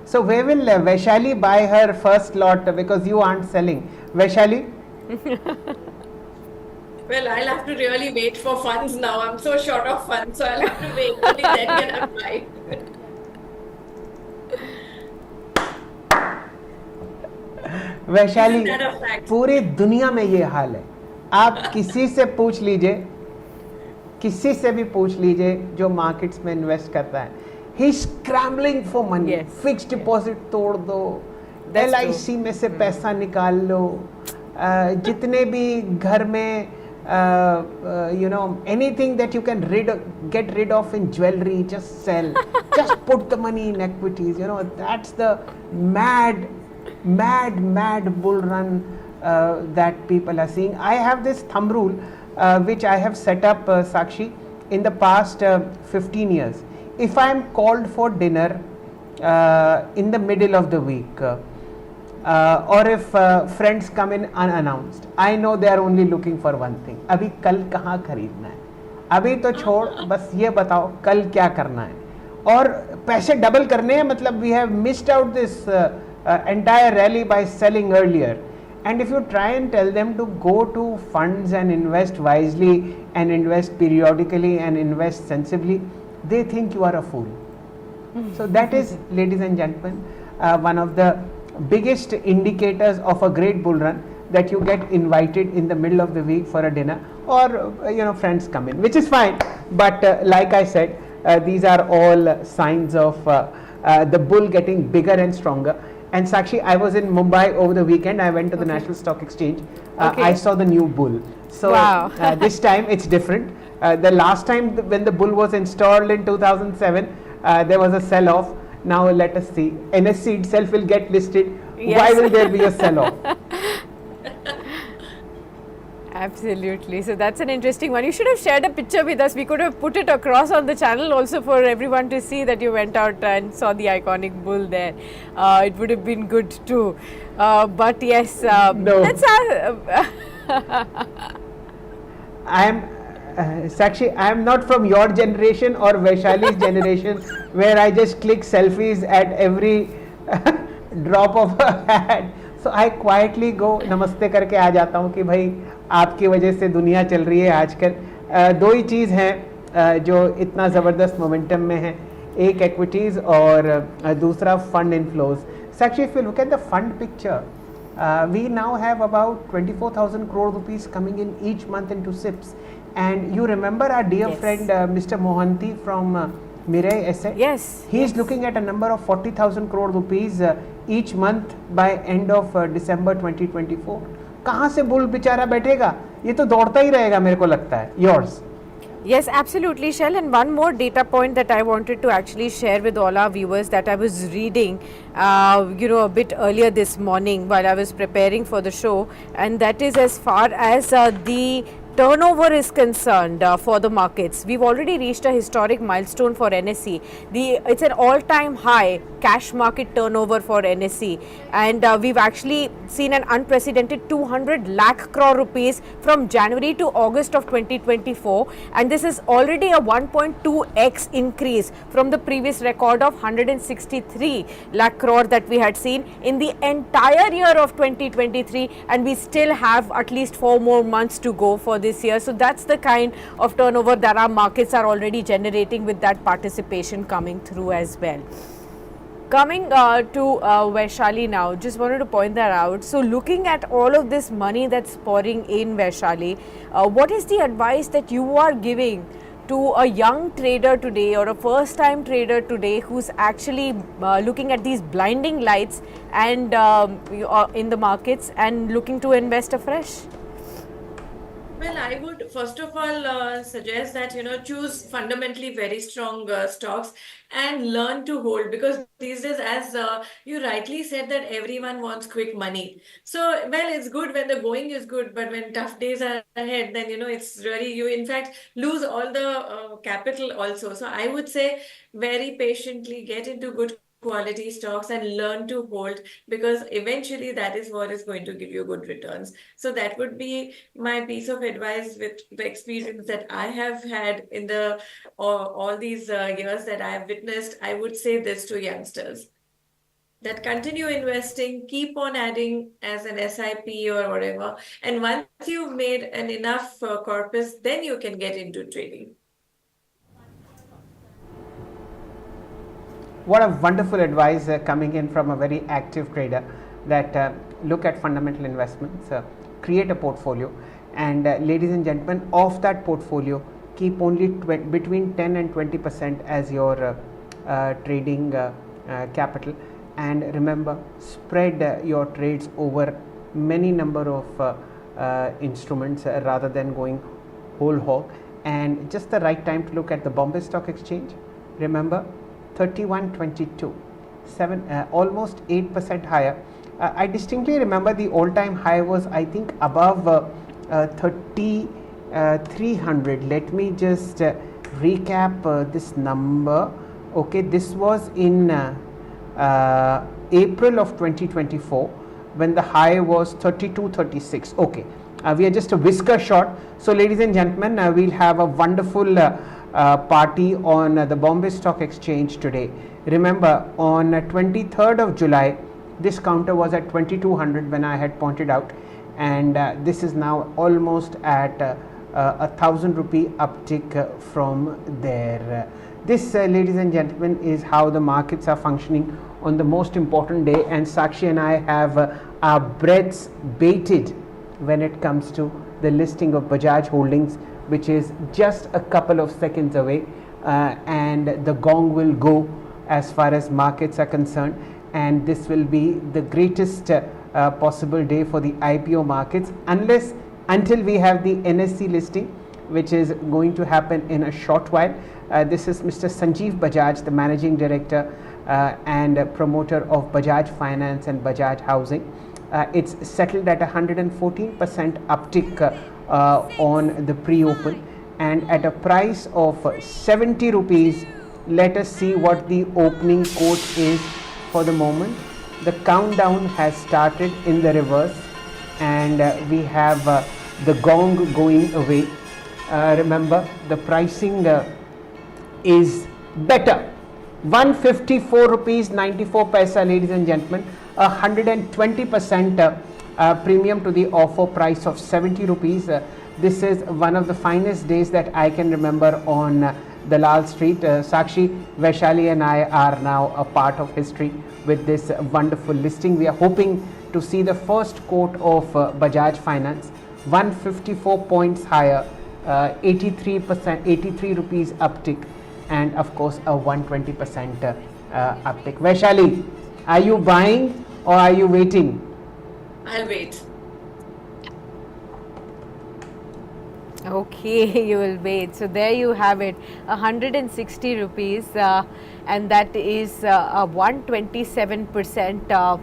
S2: So where will Vaishali buy her first lot because you aren't selling? Vaishali?
S4: Well, I'll have to really wait for funds now. I'm so short of funds, so I'll have to wait. Only then can I buy.
S2: Vaishali,
S4: Isn't that a fact?
S2: पूरी दुनिया में ये हाल है. आप किसी से पूछ लीजिए, किसी से भी पूछ लीजिए जो मार्केट्स में इन्वेस्ट करता है, he scrambling for money. Fixed deposit तोड़ दो, LIC में से पैसा निकाल लो, जितने भी घर में anything that you can get rid of in jewelry, just sell. Just put the money in equities. That's the mad bull run that people are seeing. I have this thumb rule which I have set up, Sakshi, in the past 15 years. If I am called for dinner in the middle of the week, or if friends come in unannounced, I know they are only looking for one thing. अभी कल कहाँ खरीदना है, अभी तो छोड़, बस ये बताओ कल क्या करना है, और पैसे डबल करने हैं. मतलब we have missed out this entire rally by selling earlier. And if you try and tell them to go to funds and invest wisely and invest periodically and invest sensibly, they think you are a fool. So that is, ladies and gentlemen, one of the biggest indicators of a great bull run, that you get invited in the middle of the week for a dinner, or friends come in, which is fine. But like I said, these are all signs of the bull getting bigger and stronger. And Sakshi, I was in Mumbai over the weekend. I went to the National Stock Exchange. I saw the new bull. So
S1: wow.
S2: This time it's different. The last time when the bull was installed in 2007, there was a sell-off. Now let us see. NSE itself will get listed.
S1: Yes.
S2: Why will there be a sell-off?
S1: Absolutely. So that's an interesting one. You should have shared a picture with us. We could have put it across on the channel also for everyone to see that you went out and saw the iconic bull there. It would have been good too. But yes,
S2: no.
S1: Let's
S2: I am Sakshi, I am not from your generation or Vaishali's generation where I just click selfies at every drop of a hat. So I quietly go, नमस्ते करके आ जाता हूँ कि भाई आपकी वजह से दुनिया चल रही है आजकल. दो ही चीज़ हैं जो इतना ज़बरदस्त मोमेंटम में है, एक equities और दूसरा fund inflows. Sakshi, if you look at the fund picture, we now have about 24,000 crore rupees coming in each month into SIPs. And you remember our dear friend Mr. Mohanty from Mirai Asset?
S1: Yes.
S2: He is looking at a number of 40,000 crore rupees each month by end of December 2024. कहाँ से bull बेचारा बैठेगा? ये तो दौड़ता ही रहेगा मेरे को लगता है. Yours?
S1: Yes, absolutely, Shail. And one more data point that I wanted to actually share with all our viewers that I was reading, a bit earlier this morning while I was preparing for the show, and that is as far as the turnover is concerned for the markets. We've already reached a historic milestone for NSE. It's an all-time high cash market turnover for NSE, and we've actually seen an unprecedented 200 lakh crore rupees from January to August of 2024, and this is already a 1.2x increase from the previous record of 163 lakh crore that we had seen in the entire year of 2023, and we still have at least 4 more months to go for this year. So that's the kind of turnover that our markets are already generating, with that participation coming through as well. Coming to Vaishali now, just wanted to point that out. So looking at all of this money that's pouring in, Vaishali, what is the advice that you are giving to a young trader today or a first time trader today who's actually looking at these blinding lights and in the markets and looking to invest afresh?
S4: Well, I would first of all suggest that choose fundamentally very strong stocks and learn to hold, because these days, as you rightly said, that everyone wants quick money. So, well, it's good when the going is good, but when tough days are ahead, then it's really, you in fact lose all the capital also. So I would say very patiently get into good quality stocks and learn to hold, because eventually that is what is going to give you good returns. So that would be my piece of advice with the experience that I have had in the all these years that I have witnessed. I would say this to youngsters, that continue investing, keep on adding as an SIP or whatever. And once you've made an enough corpus, then you can get into trading.
S2: What a wonderful advice coming in from a very active trader, that look at fundamental investments, create a portfolio, and ladies and gentlemen, of that portfolio, keep only between 10 and 20% as your trading capital, and remember, spread your trades over many number of instruments rather than going whole hog. And just the right time to look at the Bombay Stock Exchange. Remember, 3122, almost 8% higher. I distinctly remember the all-time high was, I think, above 3300. Let me just recap this number. Okay, this was in April of 2024, when the high was 3236. Okay, we are just a whisker short. So ladies and gentlemen, we'll have a wonderful party on the Bombay Stock Exchange today. Remember, on 23rd of July, this counter was at 2200 when I had pointed out, and this is now almost at 1,000 rupee uptick from there. This, ladies and gentlemen, is how the markets are functioning on the most important day, and Sakshi and I have our breaths baited when it comes to the listing of Bajaj Holdings, which is just a couple of seconds away, and the gong will go as far as markets are concerned, and this will be the greatest possible day for the IPO markets, until we have the NSE listing, which is going to happen in a short while. This is Mr. Sanjeev Bajaj, the managing director and promoter of Bajaj Finance and Bajaj Housing. It's settled at 114% uptick on the pre-open, and at a price of 70 rupees. Let us see what the opening quote is for the moment. The countdown has started in the reverse, and we have the gong going away. Remember, the pricing is better. 154 rupees 94 paisa, ladies and gentlemen, 120% premium to the offer price of 70 rupees. This is one of the finest days that I can remember on Dalal Street. Sakshi, Vaishali and I are now a part of history with this wonderful listing. We are hoping to see the first quote of Bajaj Finance, 154 points higher, 83%, 83 rupees uptick, and of course a 120% uptick. Vaishali, are you buying or are you waiting?
S4: I'll wait.
S1: Okay, you will wait. So there you have it, 160 rupees, and that is a 127%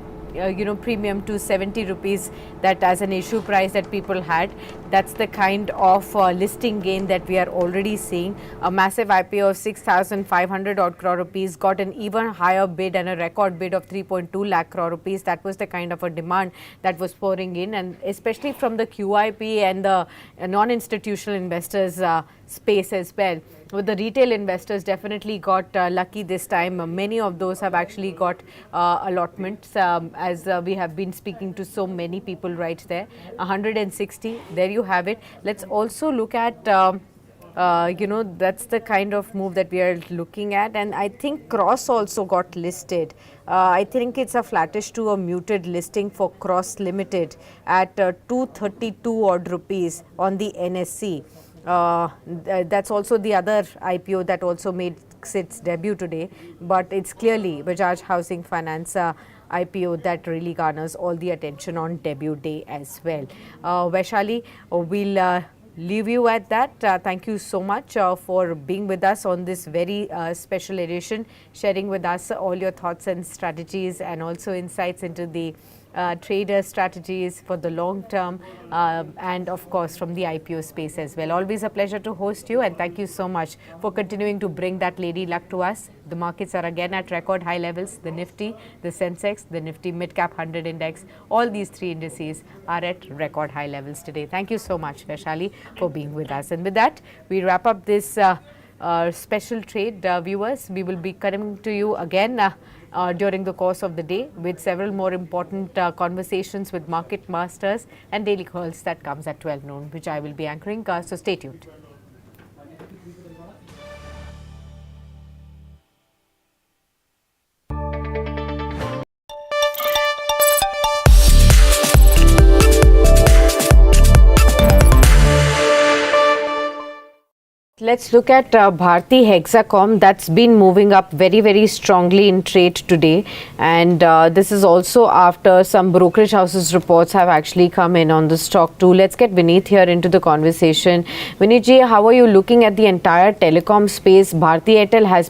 S1: premium to 70 rupees, that as an issue price that people had. That's the kind of listing gain that we are already seeing. A massive IPO of 6,500 odd crore rupees got an even higher bid, and a record bid of 3.2 lakh crore rupees. That was the kind of a demand that was pouring in, and especially from the QIP and the non-institutional investors space as well. With the retail investors definitely got lucky this time. Many of those have actually got allotments, as we have been speaking to so many people right there. 160, there you have it. Let's also look at that's the kind of move that we are looking at, and I think Cross also got listed. I think it's a flattish to a muted listing for Cross Limited at 232 odd rupees on the NSE. That's also the other IPO that also made its debut today, but it's clearly Bajaj Housing Finance IPO that really garners all the attention on debut day as well. Vaishali, we'll leave you at that. Thank you so much for being with us on this very special edition, sharing with us all your thoughts and strategies and also insights into the trader strategies for the long term and of course from the IPO space as well. Always a pleasure to host you, and thank you so much for continuing to bring that lady luck to us. The markets are again at record high levels. The Nifty, the Sensex, the Nifty Mid Cap 100 Index, all these three indices are at record high levels today. Thank you so much, Vaishali, for being with us. And with that, we wrap up this special trade, viewers. We will be coming to you again during the course of the day with several more important conversations with market masters and daily calls that comes at 12 noon, which I will be anchoring. So stay tuned. Let's look at Bharti Hexacom. That's been moving up very, very strongly in trade today. And this is also after some brokerage houses reports have actually come in on the stock too. Let's get Vineet here into the conversation. Vineet ji, how are you looking at the entire telecom space? Bharti Airtel has been